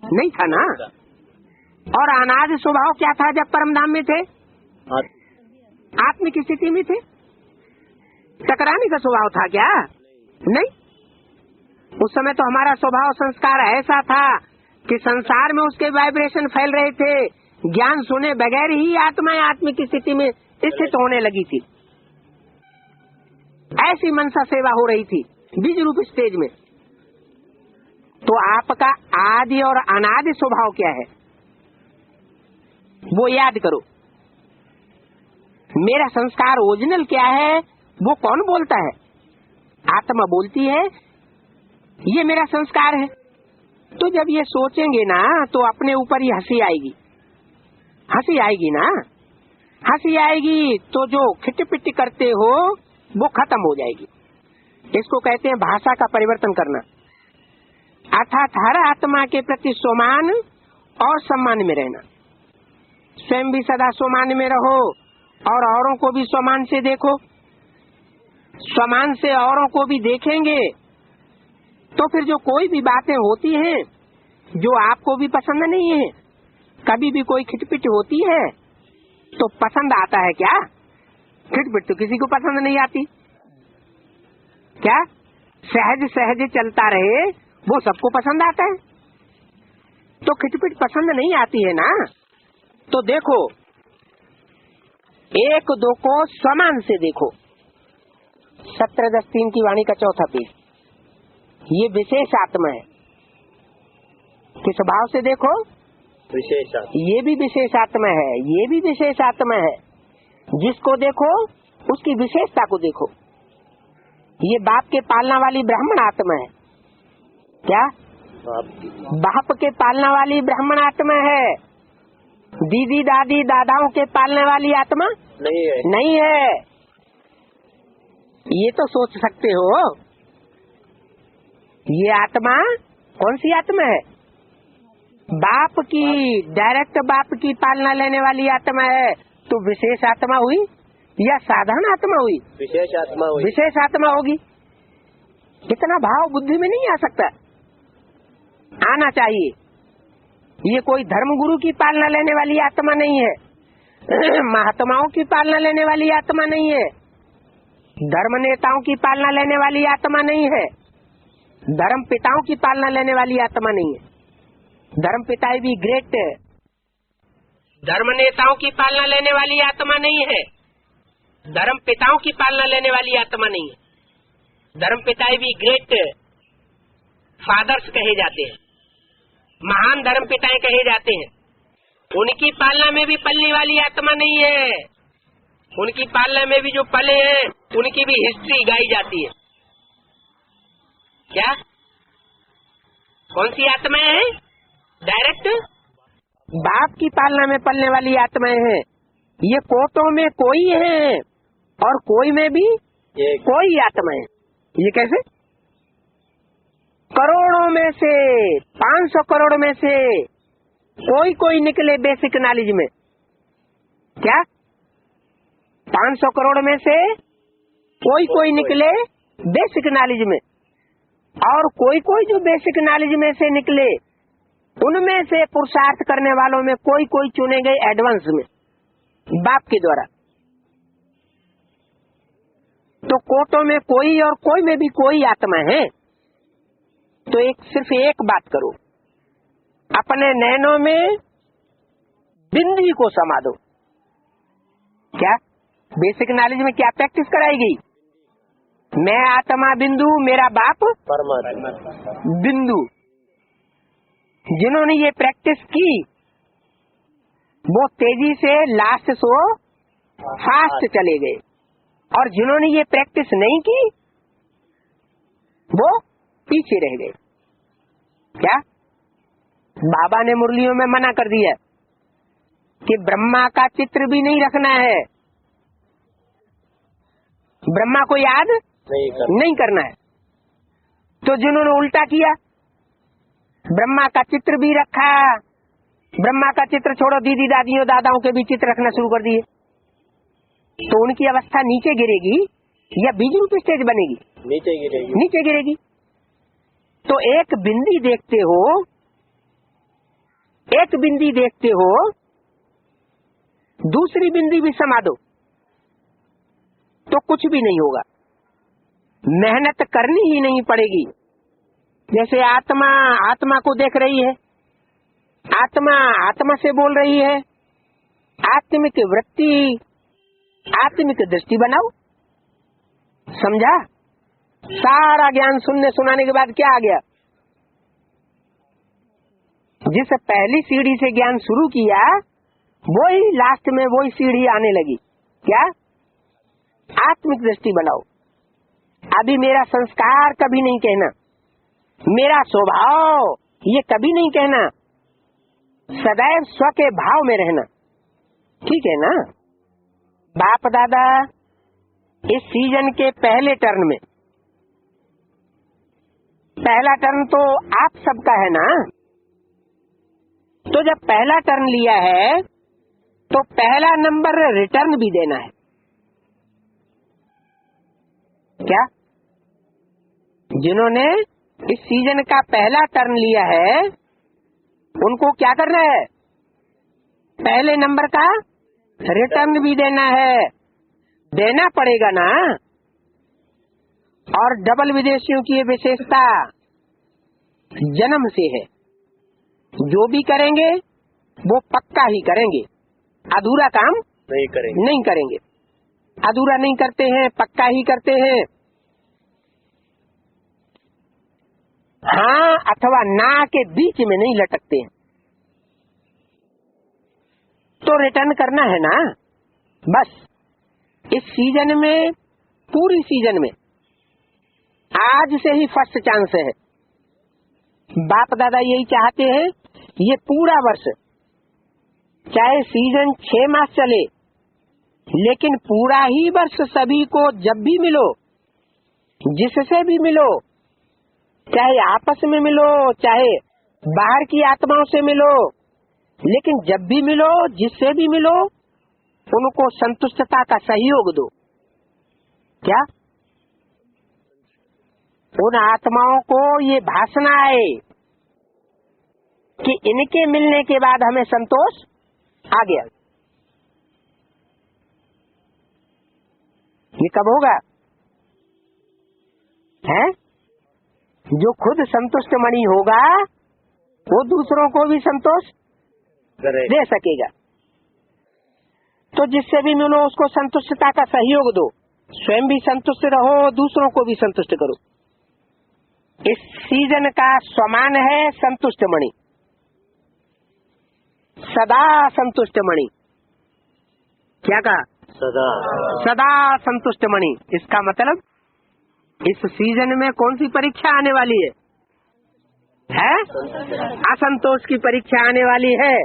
नहीं था ना। और अनादि स्वभाव क्या था जब परमधाम में थे? आत्म की स्थिति में थे। टकराने का स्वभाव था क्या? नहीं। उस समय तो हमारा स्वभाव संस्कार ऐसा था कि संसार में उसके वाइब्रेशन फैल रहे थे। ज्ञान सुने बगैर ही आत्मा आत्म की स्थिति में स्थित होने लगी थी। ऐसी मनसा सेवा हो रही थी बीज रूप स्टेज में। तो आपका आदि और अनादि स्वभाव क्या है वो याद करो। मेरा संस्कार ओरिजिनल क्या है वो कौन बोलता है? आत्मा बोलती है ये मेरा संस्कार है। तो जब ये सोचेंगे ना तो अपने ऊपर ही हंसी आएगी। हंसी आएगी ना, हंसी आएगी तो जो खिटपिट करते हो वो खत्म हो जाएगी। इसको कहते हैं भाषा का परिवर्तन करना। अर्थात हर आत्मा के प्रति समान और सम्मान में रहना, स्वयं भी सदा स्वमान में रहो और औरों को भी स्वमान से देखो। स्वमान से औरों को भी देखेंगे तो फिर जो कोई भी बातें होती हैं जो आपको भी पसंद नहीं है, कभी भी कोई खिटपिट होती है तो पसंद आता है क्या? खिटपिट तो किसी को पसंद नहीं आती। क्या सहज सहज चलता रहे वो सबको पसंद आता है, तो खिटपिट पसंद नहीं आती है ना। तो देखो, एक दो को समान से देखो। 17:10 की वाणी का चौथा पेज। ये विशेष आत्मा है, किस भाव से देखो? विशेष आत्मा। ये भी विशेष आत्मा है, ये भी विशेष आत्मा है। जिसको देखो उसकी विशेषता को देखो। ये बाप के पालना वाली ब्राह्मण आत्मा है। क्या? बाप के पालना वाली ब्राह्मण आत्मा है। दीदी दादी दादाओं के पालने वाली आत्मा नहीं है। नहीं है। ये तो सोच सकते हो, ये आत्मा कौन सी आत्मा है? बाप की, डायरेक्ट बाप की पालना लेने वाली आत्मा है। तो विशेष आत्मा हुई या साधारण आत्मा हुई? विशेष आत्मा हुई। विशेष आत्मा होगी। इतना भाव बुद्धि में नहीं आ सकता, आना चाहिए। ये कोई धर्म गुरु की पालना लेने वाली आत्मा नहीं है, महात्माओं की पालना लेने वाली आत्मा नहीं है, धर्म नेताओं की पालना लेने वाली आत्मा नहीं है, धर्म पिताओं की पालना लेने वाली आत्मा नहीं है। धर्म पिता भी ग्रेट है, धर्म नेताओं की पालना लेने वाली आत्मा नहीं है, धर्म पिताओं की पालना लेने वाली आत्मा नहीं है। धर्म पिता भी ग्रेट फादर्स कहे जाते हैं, महान धर्म पिताएं कहे जाते हैं। उनकी पालना में भी पलने वाली आत्मा नहीं है। उनकी पालना में भी जो पले हैं उनकी भी हिस्ट्री गाई जाती है। क्या? कौन सी आत्माएं हैं? डायरेक्ट बाप की पालना में पलने वाली आत्माएं हैं। ये कोटों में कोई है और कोई में भी कोई आत्माएं। ये कैसे? करोड़ों में से, 500 करोड़ में से कोई कोई निकले बेसिक नॉलेज में। क्या? 500 करोड़ में से कोई कोई निकले बेसिक नॉलेज में, और कोई कोई जो बेसिक नॉलेज में से निकले उनमें से पुरुषार्थ करने वालों में कोई कोई चुने गए एडवांस में बाप के द्वारा। तो कोटों में कोई और कोई में भी कोई आत्मा है। तो सिर्फ एक बात करो, अपने नैनों में बिंदी को समा दो। क्या? बेसिक नॉलेज में क्या प्रैक्टिस कराई गई? मैं आत्मा बिंदु, मेरा बाप परमात्मा बिंदु। जिन्होंने ये प्रैक्टिस की वो तेजी से लास्ट सो फास्ट चले गए, और जिन्होंने ये प्रैक्टिस नहीं की वो पीछे रह गए। क्या? बाबा ने मुरलियों में मना कर दिया कि ब्रह्मा का चित्र भी नहीं रखना है, ब्रह्मा को याद नहीं करना है। तो जिन्होंने उल्टा किया, ब्रह्मा का चित्र भी रखा, ब्रह्मा का चित्र छोड़ो, दीदी दादियों दादाओं के भी चित्र रखना शुरू कर दिए, तो उनकी अवस्था नीचे गिरेगी या बीज रूप स्टेज बनेगी? नीचे गिरेगी। नीचे गिरेगी। तो एक बिंदी देखते हो, एक बिंदी देखते हो, दूसरी बिंदी भी समा दो तो कुछ भी नहीं होगा। मेहनत करनी ही नहीं पड़ेगी। जैसे आत्मा आत्मा को देख रही है, आत्मा आत्मा से बोल रही है। आत्मिक वृत्ति, आत्मिक दृष्टि बनाओ। समझा? सारा ज्ञान सुनने सुनाने के बाद क्या आ गया? जिस पहली सीढ़ी से ज्ञान शुरू किया वही लास्ट में वही सीढ़ी आने लगी। क्या? आत्मिक दृष्टि बनाओ। अभी मेरा संस्कार कभी नहीं कहना, मेरा स्वभाव ये कभी नहीं कहना, सदैव स्व के भाव में रहना। ठीक है ना? बाप दादा इस सीजन के पहले टर्न में, पहला टर्न तो आप सबका है ना, तो जब पहला टर्न लिया है तो पहला नंबर रिटर्न भी देना है। क्या? जिन्होंने इस सीजन का पहला टर्न लिया है उनको क्या करना है? पहले नंबर का रिटर्न भी देना है। देना पड़ेगा ना। और डबल विदेशियों की ये विशेषता जन्म से है, जो भी करेंगे वो पक्का ही करेंगे, अधूरा काम नहीं करेंगे। अधूरा नहीं करते हैं, पक्का ही करते हैं। हाँ अथवा ना के बीच में नहीं लटकते हैं। तो रिटर्न करना है ना। बस इस सीजन में, पूरी सीजन में आज से ही फर्स्ट चांस है। बाप दादा यही चाहते हैं, ये पूरा वर्ष चाहे सीजन 6 मास चले, लेकिन पूरा ही वर्ष सभी को जब भी मिलो, जिससे भी मिलो, चाहे आपस में मिलो चाहे बाहर की आत्माओं से मिलो, लेकिन जब भी मिलो, जिससे भी मिलो, उनको संतुष्टता का सहयोग दो। क्या? उन आत्माओं को ये भासना है कि इनके मिलने के बाद हमें संतोष आ गया। ये कब होगा? है? जो खुद संतुष्ट मणि होगा वो दूसरों को भी संतोष दे सकेगा। तो जिससे भी मिलो उसको संतुष्टता का सहयोग दो। स्वयं भी संतुष्ट रहो, दूसरों को भी संतुष्ट करो। इस सीजन का स्वमान है संतुष्ट मणि, सदा संतुष्ट मणि। क्या कहा? सदा संतुष्ट मणि। इसका मतलब इस सीजन में कौन सी परीक्षा आने वाली है? असंतोष की परीक्षा आने वाली है।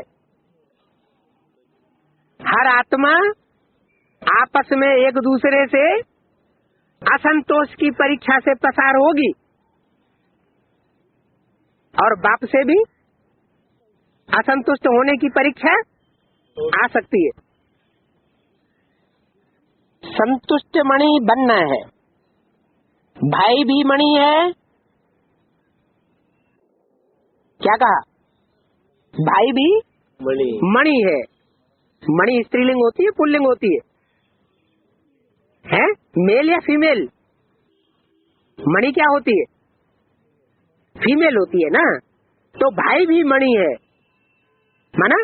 हर आत्मा आपस में एक दूसरे से असंतोष की परीक्षा से पसार होगी, और बाप से भी असंतुष्ट होने की परीक्षा आ सकती है। संतुष्ट मणि बनना है। भाई भी मणि है। क्या कहा? भाई भी मणि है। मणि स्त्रीलिंग होती है, पुल्लिंग होती है? मेल या फीमेल? मणि क्या होती है? फीमेल होती है ना। तो भाई भी मणि है, माना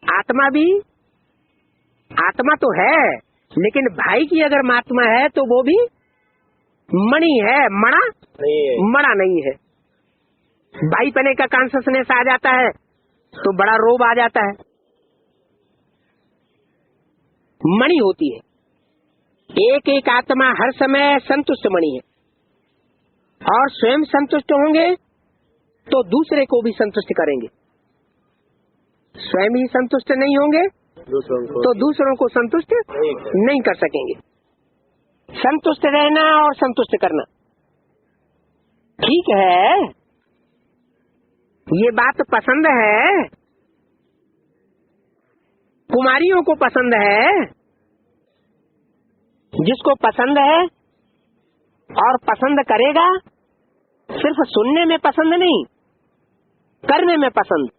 आत्मा भी, आत्मा तो है, लेकिन भाई की अगर महात्मा है तो वो भी मणि है, मणा नहीं है। भाई पने का कॉन्शसनेस आ जाता है तो बड़ा रोब आ जाता है। मणि होती है। एक एक आत्मा हर समय संतुष्ट मणि है, और स्वयं संतुष्ट होंगे तो दूसरे को भी संतुष्ट करेंगे। स्वयं ही संतुष्ट नहीं होंगे तो दूसरों को संतुष्ट नहीं कर सकेंगे। संतुष्ट रहना और संतुष्ट करना ठीक है, ये बात पसंद है, कुमारियों को पसंद है। जिसको पसंद है और पसंद करेगा, सिर्फ सुनने में पसंद नहीं, करने में पसंद।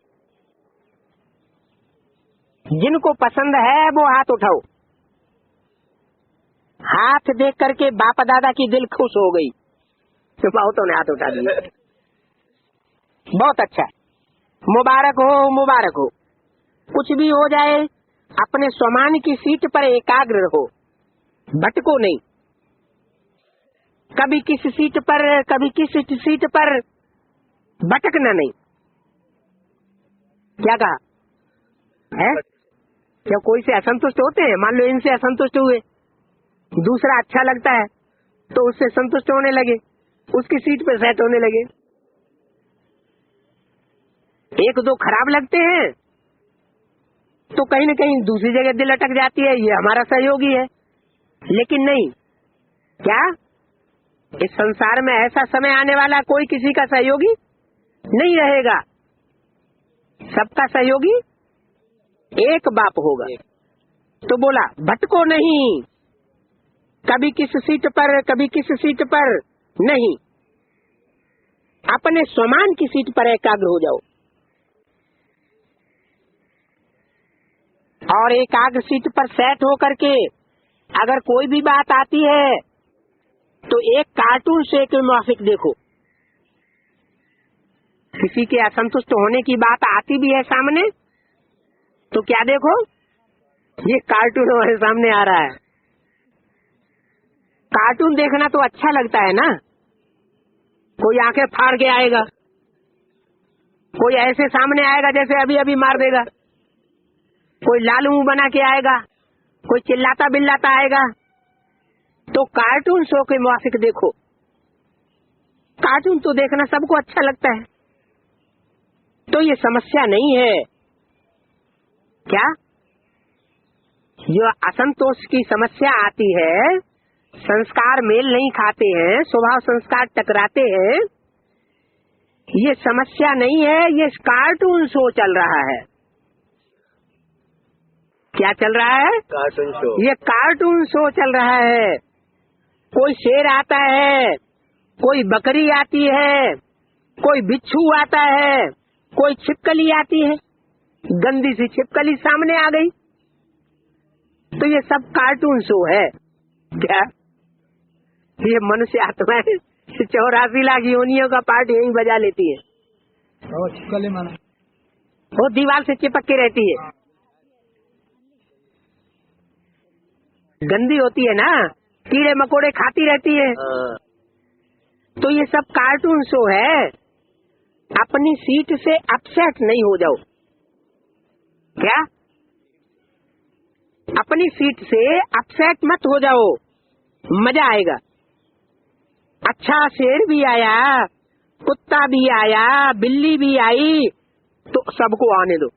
जिनको पसंद है वो हाथ उठाओ। हाथ देख करके बाप दादा की दिल खुश हो गई, तो बहुतों ने हाथ उठा दिया। बहुत अच्छा, मुबारक हो, मुबारक हो। कुछ भी हो जाए, अपने स्वमान की सीट पर एकाग्र रहो, भटको नहीं। कभी किस सीट पर, कभी किस सीट पर भटकना नहीं। क्या कहा है? क्या कोई से असंतुष्ट होते हैं? मान लो इनसे असंतुष्ट हुए, दूसरा अच्छा लगता है तो उससे संतुष्ट होने लगे, उसकी सीट पे सेट होने लगे। एक दो खराब लगते हैं तो कहीं न कहीं दूसरी जगह दिल अटक जाती है, ये हमारा सहयोगी है। लेकिन नहीं, क्या इस संसार में ऐसा समय आने वाला कोई किसी का सहयोगी नहीं रहेगा। सबका सहयोगी एक बाप होगा। तो बोला भटको नहीं, कभी किस सीट पर कभी किस सीट पर नहीं, अपने स्वमान की सीट पर एकाग्र हो जाओ। और एकाग्र सीट पर सेट हो करके अगर कोई भी बात आती है तो एक कार्टून से के मुआफिक देखो। किसी के असंतुष्ट होने की बात आती भी है सामने तो क्या देखो, ये कार्टून हमारे सामने आ रहा है। कार्टून देखना तो अच्छा लगता है ना। कोई आंखें फाड़ के आएगा, कोई ऐसे सामने आएगा जैसे अभी अभी मार देगा, कोई लाल मुंह बना के आएगा, कोई चिल्लाता बिल्लाता आएगा। तो कार्टून शो के मुआफिक देखो। कार्टून तो देखना सबको अच्छा लगता है। तो ये समस्या नहीं है क्या? जो असंतोष की समस्या आती है, संस्कार मेल नहीं खाते हैं, स्वभाव संस्कार टकराते हैं, ये समस्या नहीं है, ये कार्टून शो चल रहा है। क्या चल रहा है? Cartoon show. ये कार्टून शो चल रहा है। कोई शेर आता है, कोई बकरी आती है, कोई बिच्छू आता है, कोई छिपकली आती है, गंदी सी छिपकली सामने आ गई। तो ये सब कार्टून शो है क्या? ये मनुष्य आत्मा 84 लाख योनियों का पार्ट यहीं बजा लेती है। छिपकली माना वो दीवार से चिपक के रहती है, गंदी होती है ना, कीड़े मकोड़े खाती रहती है। तो ये सब कार्टून शो है। अपनी सीट से अपसेट नहीं हो जाओ। क्या? अपनी सीट से अपसेट मत हो जाओ, मजा आएगा। अच्छा शेर भी आया, कुत्ता भी आया, बिल्ली भी आई, तो सबको आने दो।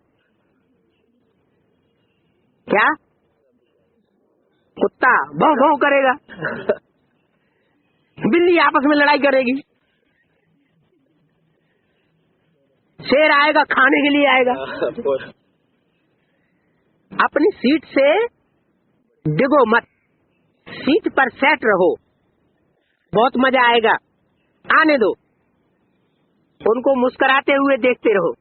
क्या? कुत्ता भौं भौं करेगा, बिल्ली आपस में लड़ाई करेगी, शेर आएगा खाने के लिए आएगा। अपनी सीट से डिगो मत, सीट पर सेट रहो, बहुत मजा आएगा, आने दो। उनको मुस्कुराते हुए देखते रहो।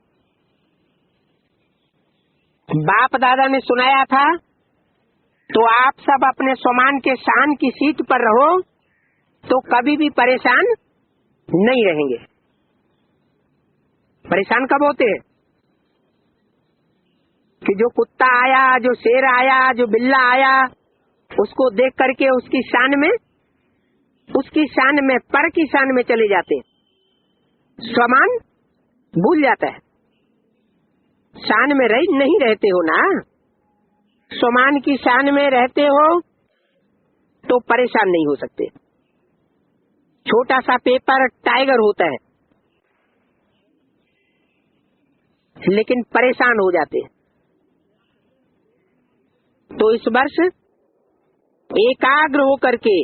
बाप दादा ने सुनाया था तो आप सब अपने स्वमान के शान की सीट पर रहो तो कभी भी परेशान नहीं रहेंगे। परेशान कब होते हैं कि जो कुत्ता आया, जो शेर आया, जो बिल्ला आया, उसको देख करके उसकी शान में पर की शान में चले जाते हैं। स्वमान भूल जाता है, शान में नहीं रहते हो ना। स्वमान की शान में रहते हो तो परेशान नहीं हो सकते। छोटा सा पेपर टाइगर होता है लेकिन परेशान हो जाते हैं। तो इस वर्ष एकाग्र होकर के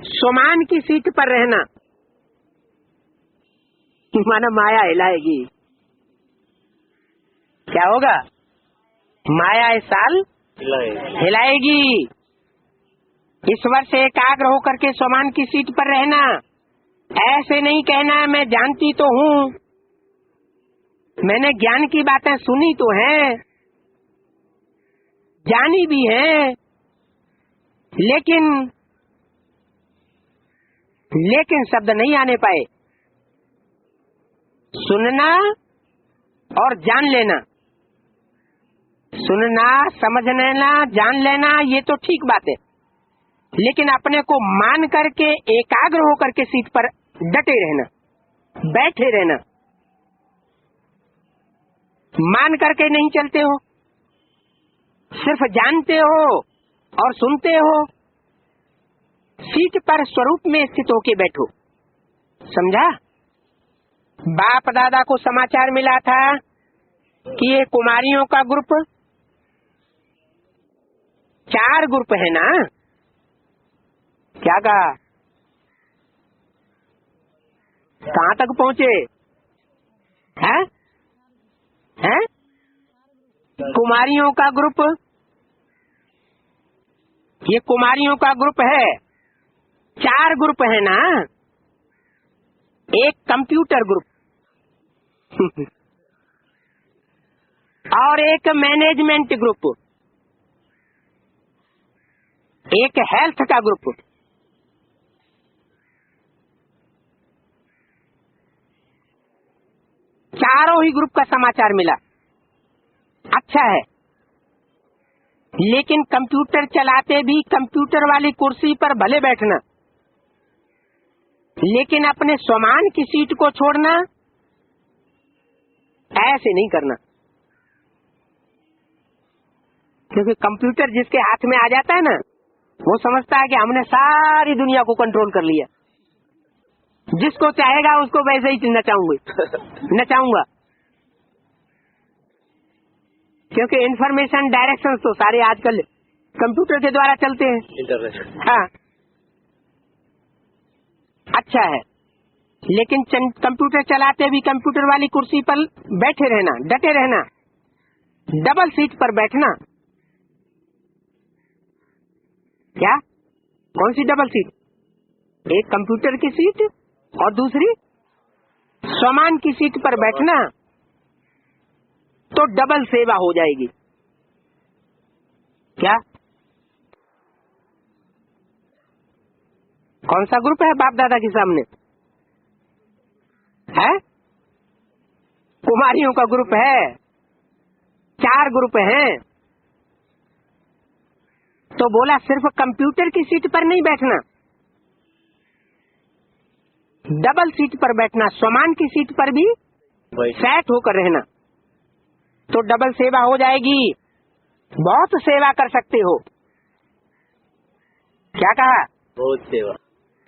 स्वमान की सीट पर रहना, माना माया हिलाएगी। क्या होगा? माया इस साल हिलाएगी। इस वर्ष एकाग्र होकर के स्वमान की सीट पर रहना। ऐसे नहीं कहना मैं जानती तो हूँ, मैंने ज्ञान की बातें सुनी तो हैं, जानी भी हैं, लेकिन शब्द नहीं आने पाए। सुनना और जान लेना, सुनना, समझ लेना, जान लेना, ये तो ठीक बात है, लेकिन अपने को मान करके एकाग्र होकर के सीट पर डटे रहना, बैठे रहना। मान करके नहीं चलते हो, सिर्फ जानते हो और सुनते हो। सीट पर स्वरूप में स्थित होके बैठो। समझा? बाप दादा को समाचार मिला था कि ये कुमारियों का ग्रुप 4 ग्रुप है ना। क्या कहा? कहाँ तक पहुँचे हैं? है? कुमारियों का ग्रुप, ये कुमारियों का ग्रुप है। 4 ग्रुप है ना, एक कंप्यूटर ग्रुप और एक मैनेजमेंट ग्रुप, एक हेल्थ का ग्रुप। चारों ही ग्रुप का समाचार मिला, अच्छा है। लेकिन कंप्यूटर चलाते भी कंप्यूटर वाली कुर्सी पर भले बैठना, लेकिन अपने स्वमान की सीट को छोड़ना ऐसे नहीं करना, क्योंकि कंप्यूटर जिसके हाथ में आ जाता है ना, वो समझता है कि हमने सारी दुनिया को कंट्रोल कर लिया। जिसको चाहेगा उसको वैसे ही नचाऊंगा क्योंकि इंफॉर्मेशन डायरेक्शन तो सारे आजकल कंप्यूटर के द्वारा चलते हैं। हाँ, अच्छा है। लेकिन कंप्यूटर चलाते भी कंप्यूटर वाली कुर्सी पर बैठे रहना, डटे रहना, डबल सीट पर बैठना। क्या? कौन सी डबल सीट? एक कंप्यूटर की सीट और दूसरी स्वमान की सीट पर बैठना, तो डबल सेवा हो जाएगी। क्या? कौन सा ग्रुप है बाप दादा के सामने? है? कुमारियों का ग्रुप है, 4 ग्रुप हैं। तो बोला सिर्फ कंप्यूटर की सीट पर नहीं बैठना, डबल सीट पर बैठना, स्वमान की सीट पर भी सेट होकर रहना, तो डबल सेवा हो जाएगी। बहुत सेवा कर सकते हो। क्या कहा? बहुत सेवा।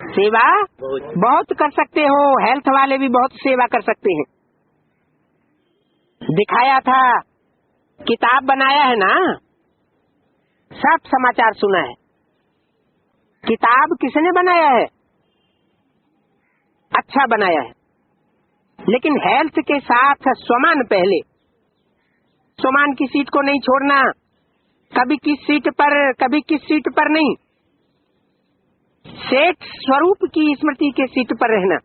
सेवा बहुत कर सकते हो। हेल्थ वाले भी बहुत सेवा कर सकते हैं। दिखाया था, किताब बनाया है ना, सब समाचार सुना है। किताब किसने बनाया है? अच्छा बनाया है, लेकिन हेल्थ के साथ स्वमान पहले। स्वमान की सीट को नहीं छोड़ना, कभी किस सीट पर कभी किस सीट पर नहीं, सेठ स्वरूप की स्मृति के सीट पर रहना,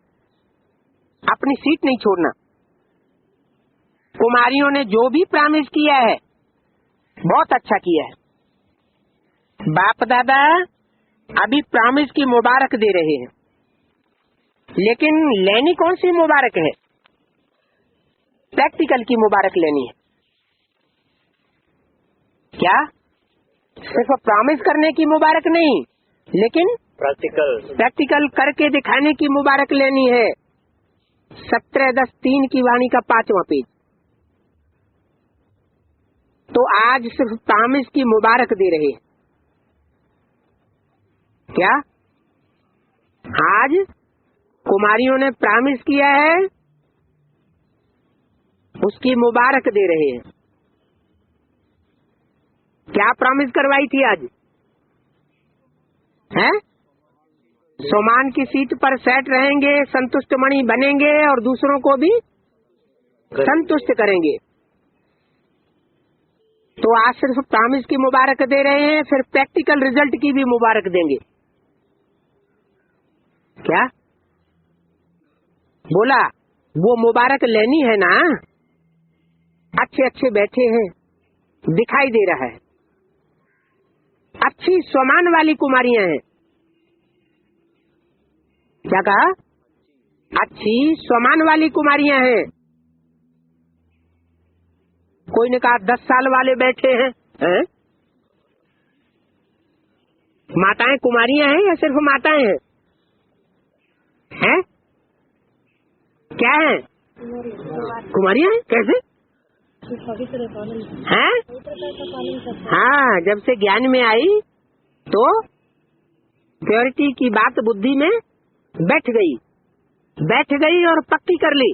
अपनी सीट नहीं छोड़ना। कुमारियों ने जो भी प्रॉमिस किया है बहुत अच्छा किया है। बाप दादा अभी प्रॉमिस की मुबारक दे रहे हैं, लेकिन लेनी कौन सी मुबारक है? प्रैक्टिकल की मुबारक लेनी है। क्या? सिर्फ प्रॉमिस करने की मुबारक नहीं, लेकिन प्रैक्टिकल करके दिखाने की मुबारक लेनी है। 17-10-3 की वाणी का 5वां पेज। तो आज सिर्फ प्रॉमिस की मुबारक दे रहे हैं। क्या? आज कुमारियों ने प्रॉमिस किया है, उसकी मुबारक दे रहे हैं। क्या प्रॉमिस करवाई थी आज? हैं? स्वमान की सीट पर सेट रहेंगे, संतुष्ट मणि बनेंगे और दूसरों को भी संतुष्ट करेंगे। तो आज सिर्फ प्रॉमिस की मुबारक दे रहे हैं, फिर प्रैक्टिकल रिजल्ट की भी मुबारक देंगे। क्या बोला? वो मुबारक लेनी है ना। अच्छे अच्छे बैठे हैं, दिखाई दे रहा है, अच्छी स्वमान वाली कुमारियां हैं। क्या कहा? अच्छी स्वमान वाली कुमारियां हैं। कोई ने कहा 10 साल वाले बैठे हैं, हैं? माताएं कुमारियां हैं या सिर्फ माताएं हैं? हैं? क्या है? कुमारियां हैं। कैसे हैं? हाँ, जब से ज्ञान में आई तो प्योरिटी की बात बुद्धि में बैठ गई और पक्की कर ली।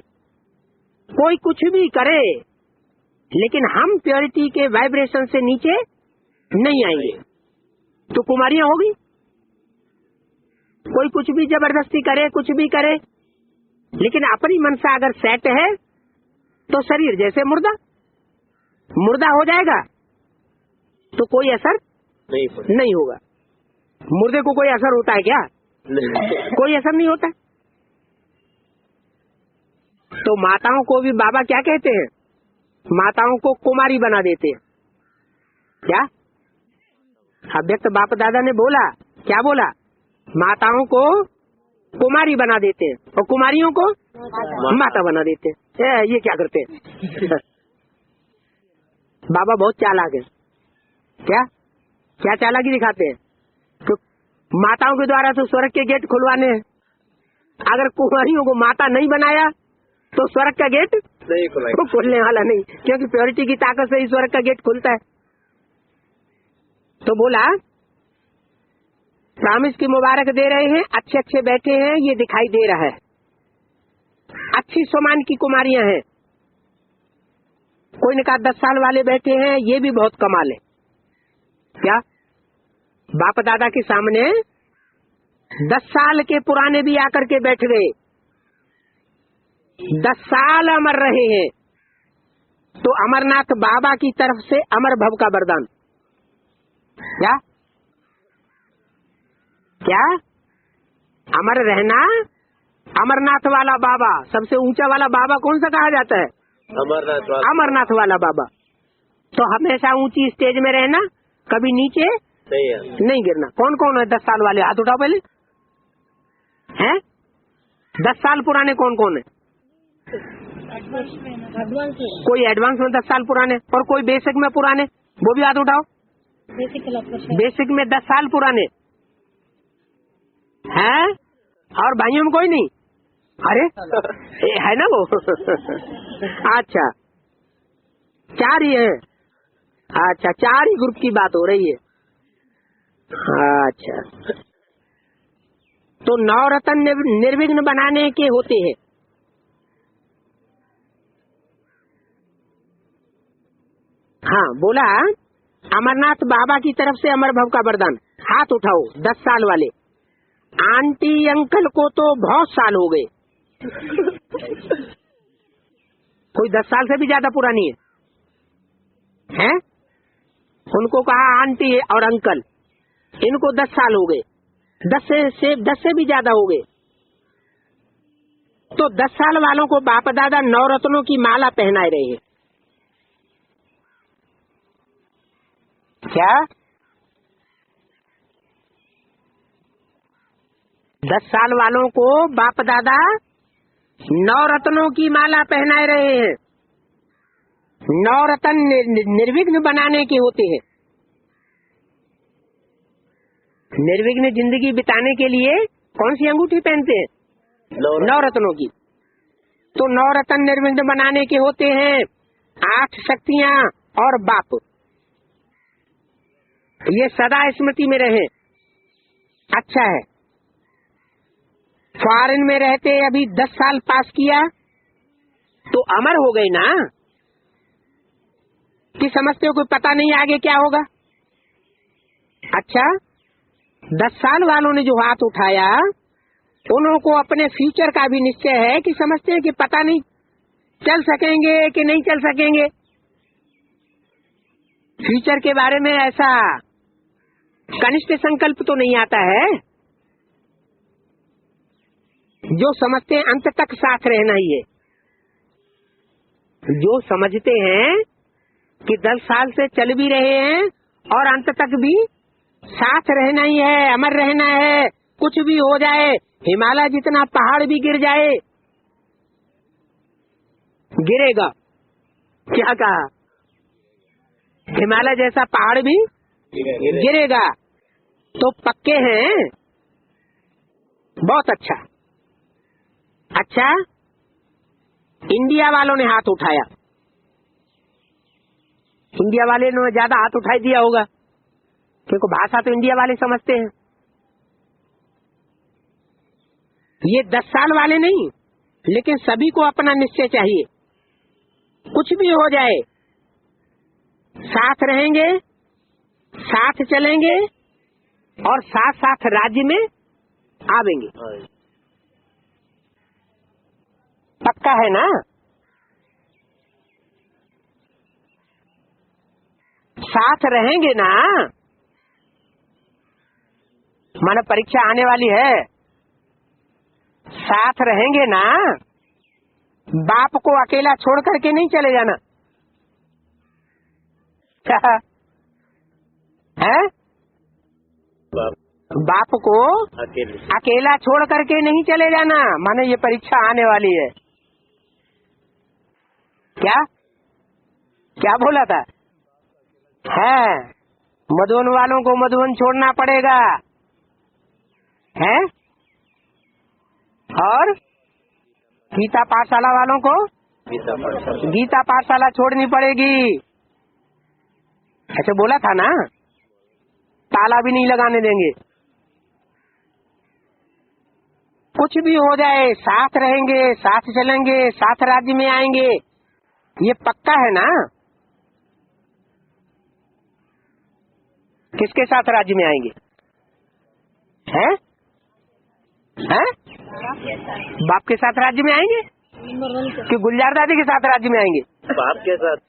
कोई कुछ भी करे, लेकिन हम प्योरिटी के वाइब्रेशन से नीचे नहीं आएंगे, तो कुमारियां होगी। कोई कुछ भी जबरदस्ती करे, कुछ भी करे, लेकिन अपनी मनसा अगर सेट है तो शरीर जैसे मुर्दा, मुर्दा हो जाएगा तो कोई असर नहीं होगा। मुर्दे को कोई असर होता है क्या? कोई असर नहीं होता। तो माताओं को भी बाबा क्या कहते हैं? माताओं को कुमारी बना देते हैं। क्या अव्यक्त बाप दादा ने बोला? क्या बोला? माताओं को कुमारी बना देते हैं और कुमारियों को माता बना देते हैं। ये क्या करते हैं? बाबा बहुत चालाक है। क्या क्या चालाकी दिखाते हैं? तो माताओं के द्वारा तो स्वर्ग के गेट खुलवाने हैं। अगर कुमारियों को माता नहीं बनाया तो स्वर्ग का गेट नहीं खुलने वाला नहीं, क्योंकि प्योरिटी की ताकत से ही स्वर्ग का गेट खुलता है। तो बोला प्रॉमिस की मुबारक दे रहे हैं, अच्छे अच्छे बैठे हैं, ये दिखाई दे रहा है। अच्छी समान की कुमारियां हैं। कोई ने कहा 10 साल वाले बैठे हैं, ये भी बहुत कमाल है। क्या बाप दादा के सामने 10 साल के पुराने भी आकर के बैठ गए, 10 साल अमर रहे हैं। तो अमरनाथ बाबा की तरफ से अमर भव का वरदान। क्या क्या अमर रहना। अमरनाथ वाला बाबा, सबसे ऊंचा वाला बाबा कौन सा कहा जाता है? अमरनाथ वाला बाबा। तो हमेशा ऊंची स्टेज में रहना, कभी नीचे नहीं गिरना। कौन कौन है 10 साल वाले? हाथ उठाओ पहले। हैं 10 साल पुराने कौन कौन है? कोई एडवांस में 10 साल पुराने और कोई बेसिक में पुराने, वो भी हाथ उठाओ। बेसिक में 10 साल पुराने हैं और भाइयों में कोई नहीं। अरे है ना वो। अच्छा 4 ही है। अच्छा 4 ही ग्रुप की बात हो रही है। अच्छा तो 9 रत्न निर्विघ्न बनाने के होते हैं। हाँ बोला अमरनाथ बाबा की तरफ से अमर भव का वरदान। हाथ उठाओ 10 साल वाले। आंटी अंकल को तो बहुत साल हो गए। कोई 10 साल से भी ज्यादा पुरानी है? उनको कहा आंटी और अंकल, इनको 10 साल हो गए, 10 से भी ज्यादा हो गए। तो 10 साल वालों को बाप दादा 9 रत्नों की माला पहनाए रहे हैं। क्या 10 साल वालों को बाप दादा 9 रत्नों की माला पहनाए रहे हैं। 9 रत्न निर्विघ्न बनाने के होते हैं। निर्विघ्न जिंदगी बिताने के लिए कौन सी अंगूठी पहनते हैं? 9 रत्नों की। तो 9 रत्न निर्विघ्न बनाने के होते हैं। 8 शक्तियां और बाप, ये सदा स्मृति में रहे। अच्छा है, फॉरेन में रहते अभी 10 साल पास किया तो अमर हो गए ना, कि समझते हो कोई पता नहीं आगे क्या होगा? अच्छा 10 साल वालों ने जो हाथ उठाया उन्हों को अपने फ्यूचर का भी निश्चय है, कि समझते हैं कि पता नहीं चल सकेंगे कि नहीं चल सकेंगे। फ्यूचर के बारे में ऐसा कनिष्ठ संकल्प तो नहीं आता है। जो समझते हैं अंत तक साथ रहना ही है। जो समझते हैं कि 10 साल से चल भी रहे हैं और अंत तक भी साथ रहना ही है, अमर रहना है, कुछ भी हो जाए, हिमालय जितना पहाड़ भी गिर जाए, गिरेगा। क्या कहा? हिमालय जैसा पहाड़ भी गिरेगा। तो पक्के हैं। बहुत अच्छा। अच्छा इंडिया वालों ने हाथ उठाया। इंडिया वाले ने ज्यादा हाथ उठाई दिया होगा, क्योंकि भाषा तो इंडिया वाले समझते हैं। ये 10 साल वाले नहीं, लेकिन सभी को अपना निश्चय चाहिए। कुछ भी हो जाए साथ रहेंगे, साथ चलेंगे और साथ साथ राज्य में आवेंगे। पक्का है ना? साथ रहेंगे ना, माना परीक्षा आने वाली है, साथ रहेंगे ना, बाप को अकेला छोड़ करके नहीं चले जाना। क्या है? बाप को अकेला छोड़ करके नहीं चले जाना, माने ये परीक्षा आने वाली है। क्या क्या बोला था? है मधुबन वालों को मधुबन छोड़ना पड़ेगा है, और गीता पाठशाला वालों को गीता पाठशाला छोड़नी पड़ेगी। ऐसे बोला था ना, ताला भी नहीं लगाने देंगे। कुछ भी हो जाए साथ रहेंगे, साथ चलेंगे, साथ राज्य में आएंगे, ये पक्का है ना। किसके साथ राज्य में आएंगे? हैं? हैं? बाप के साथ राज्य में आएंगे कि गुलजार दादी के साथ राज्य में आएंगे? बाप के साथ।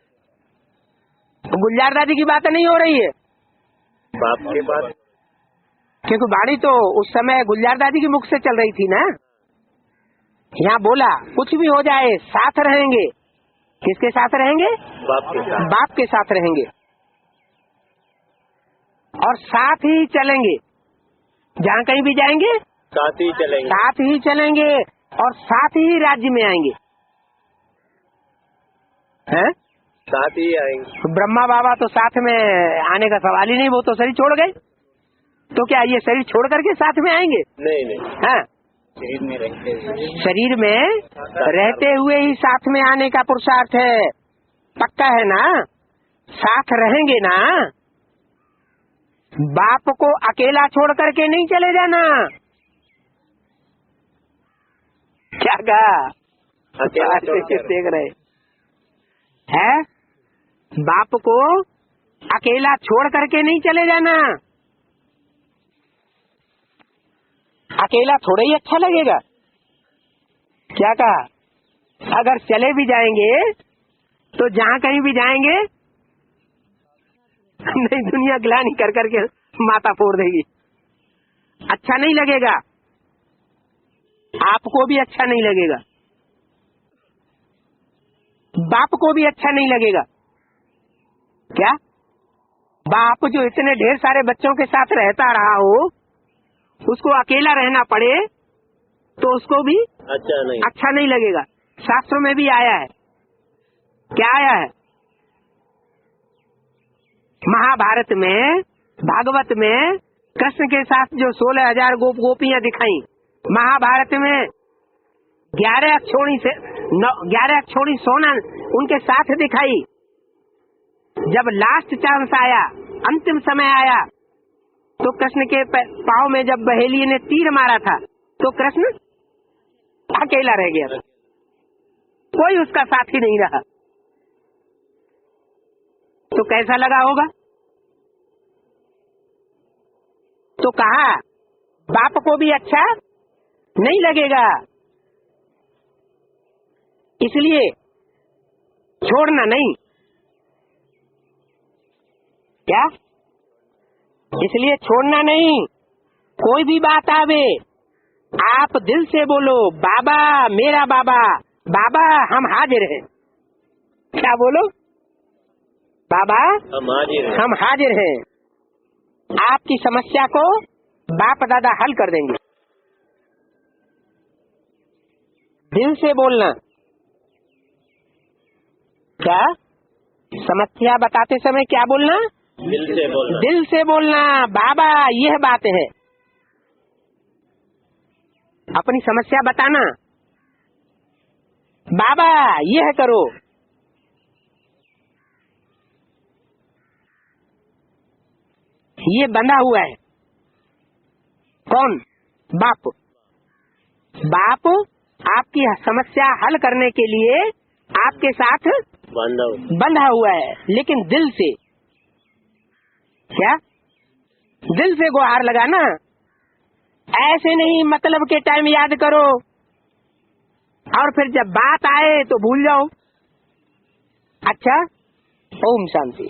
गुलजार दादी की बात नहीं हो रही है, बाप के पास, क्योंकि बाड़ी तो उस समय गुलजार दादी की मुख से चल रही थी ना। यहाँ बोला कुछ भी हो जाए साथ रहेंगे। किसके साथ रहेंगे? बाप के साथ। बाप के साथ रहेंगे और साथ ही चलेंगे। जहाँ कहीं भी जाएंगे साथ ही चलेंगे, साथ ही चलेंगे और साथ ही राज्य में आएंगे। हैं? साथ ही आएंगे। ब्रह्मा बाबा तो साथ में आने का सवाल ही नहीं, वो तो शरीर छोड़ गए। तो क्या ये शरीर छोड़ करके साथ में आएंगे? नहीं नहीं, हाँ, शरीर में रहते हुए, शरीर में रहते हुए ही साथ में आने का पुरुषार्थ है। पक्का है ना? साथ रहेंगे ना, बाप को अकेला छोड़ करके नहीं चले जाना। क्या कहा? अकेला छोड़ कर। देख रहे है, बाप को अकेला छोड़ करके नहीं चले जाना। अकेला थोड़ा ही अच्छा लगेगा। क्या कहा? अगर चले भी जाएंगे तो जहाँ कहीं भी जाएंगे नहीं, दुनिया ग्लानि कर करके माथा फोड़ देगी। अच्छा नहीं लगेगा, आपको भी अच्छा नहीं लगेगा, बाप को भी अच्छा नहीं लगेगा। क्या? बाप जो इतने ढेर सारे बच्चों के साथ रहता रहा हो, उसको अकेला रहना पड़े तो उसको भी अच्छा नहीं लगेगा। शास्त्रों में भी आया है। क्या आया है? महाभारत में, भागवत में कृष्ण के साथ जो 16,000 गोपियां दिखाई, महाभारत में 11 अक्षोणी सोना उनके साथ दिखाई। जब लास्ट चांस आया, अंतिम समय आया, तो कृष्ण के पाँव में जब बहेली ने तीर मारा था तो कृष्ण अकेला रह गया, कोई उसका साथी नहीं रहा। तो कैसा लगा होगा? तो कहा बाप को भी अच्छा नहीं लगेगा, इसलिए छोड़ना नहीं। क्या? इसलिए छोड़ना नहीं। कोई भी बात आवे, आप दिल से बोलो, बाबा मेरा बाबा, बाबा हम हाजिर हैं। क्या बोलो? बाबा हम हाजिर हैं। आपकी समस्या को बाप दादा हल कर देंगे। दिल से बोलना। क्या? समस्या बताते समय क्या बोलना? दिल से बोलना। दिल से बोलना, बाबा यह बात है। अपनी समस्या बताना, बाबा यह करो। ये बंधा हुआ है। कौन? बाप। बाप आपकी समस्या हल करने के लिए आपके साथ बंधा हुआ है, लेकिन दिल से। क्या? दिल से गुहार लगाना, ऐसे नहीं मतलब के टाइम याद करो और फिर जब बात आए तो भूल जाओ। अच्छा, ओम शांति।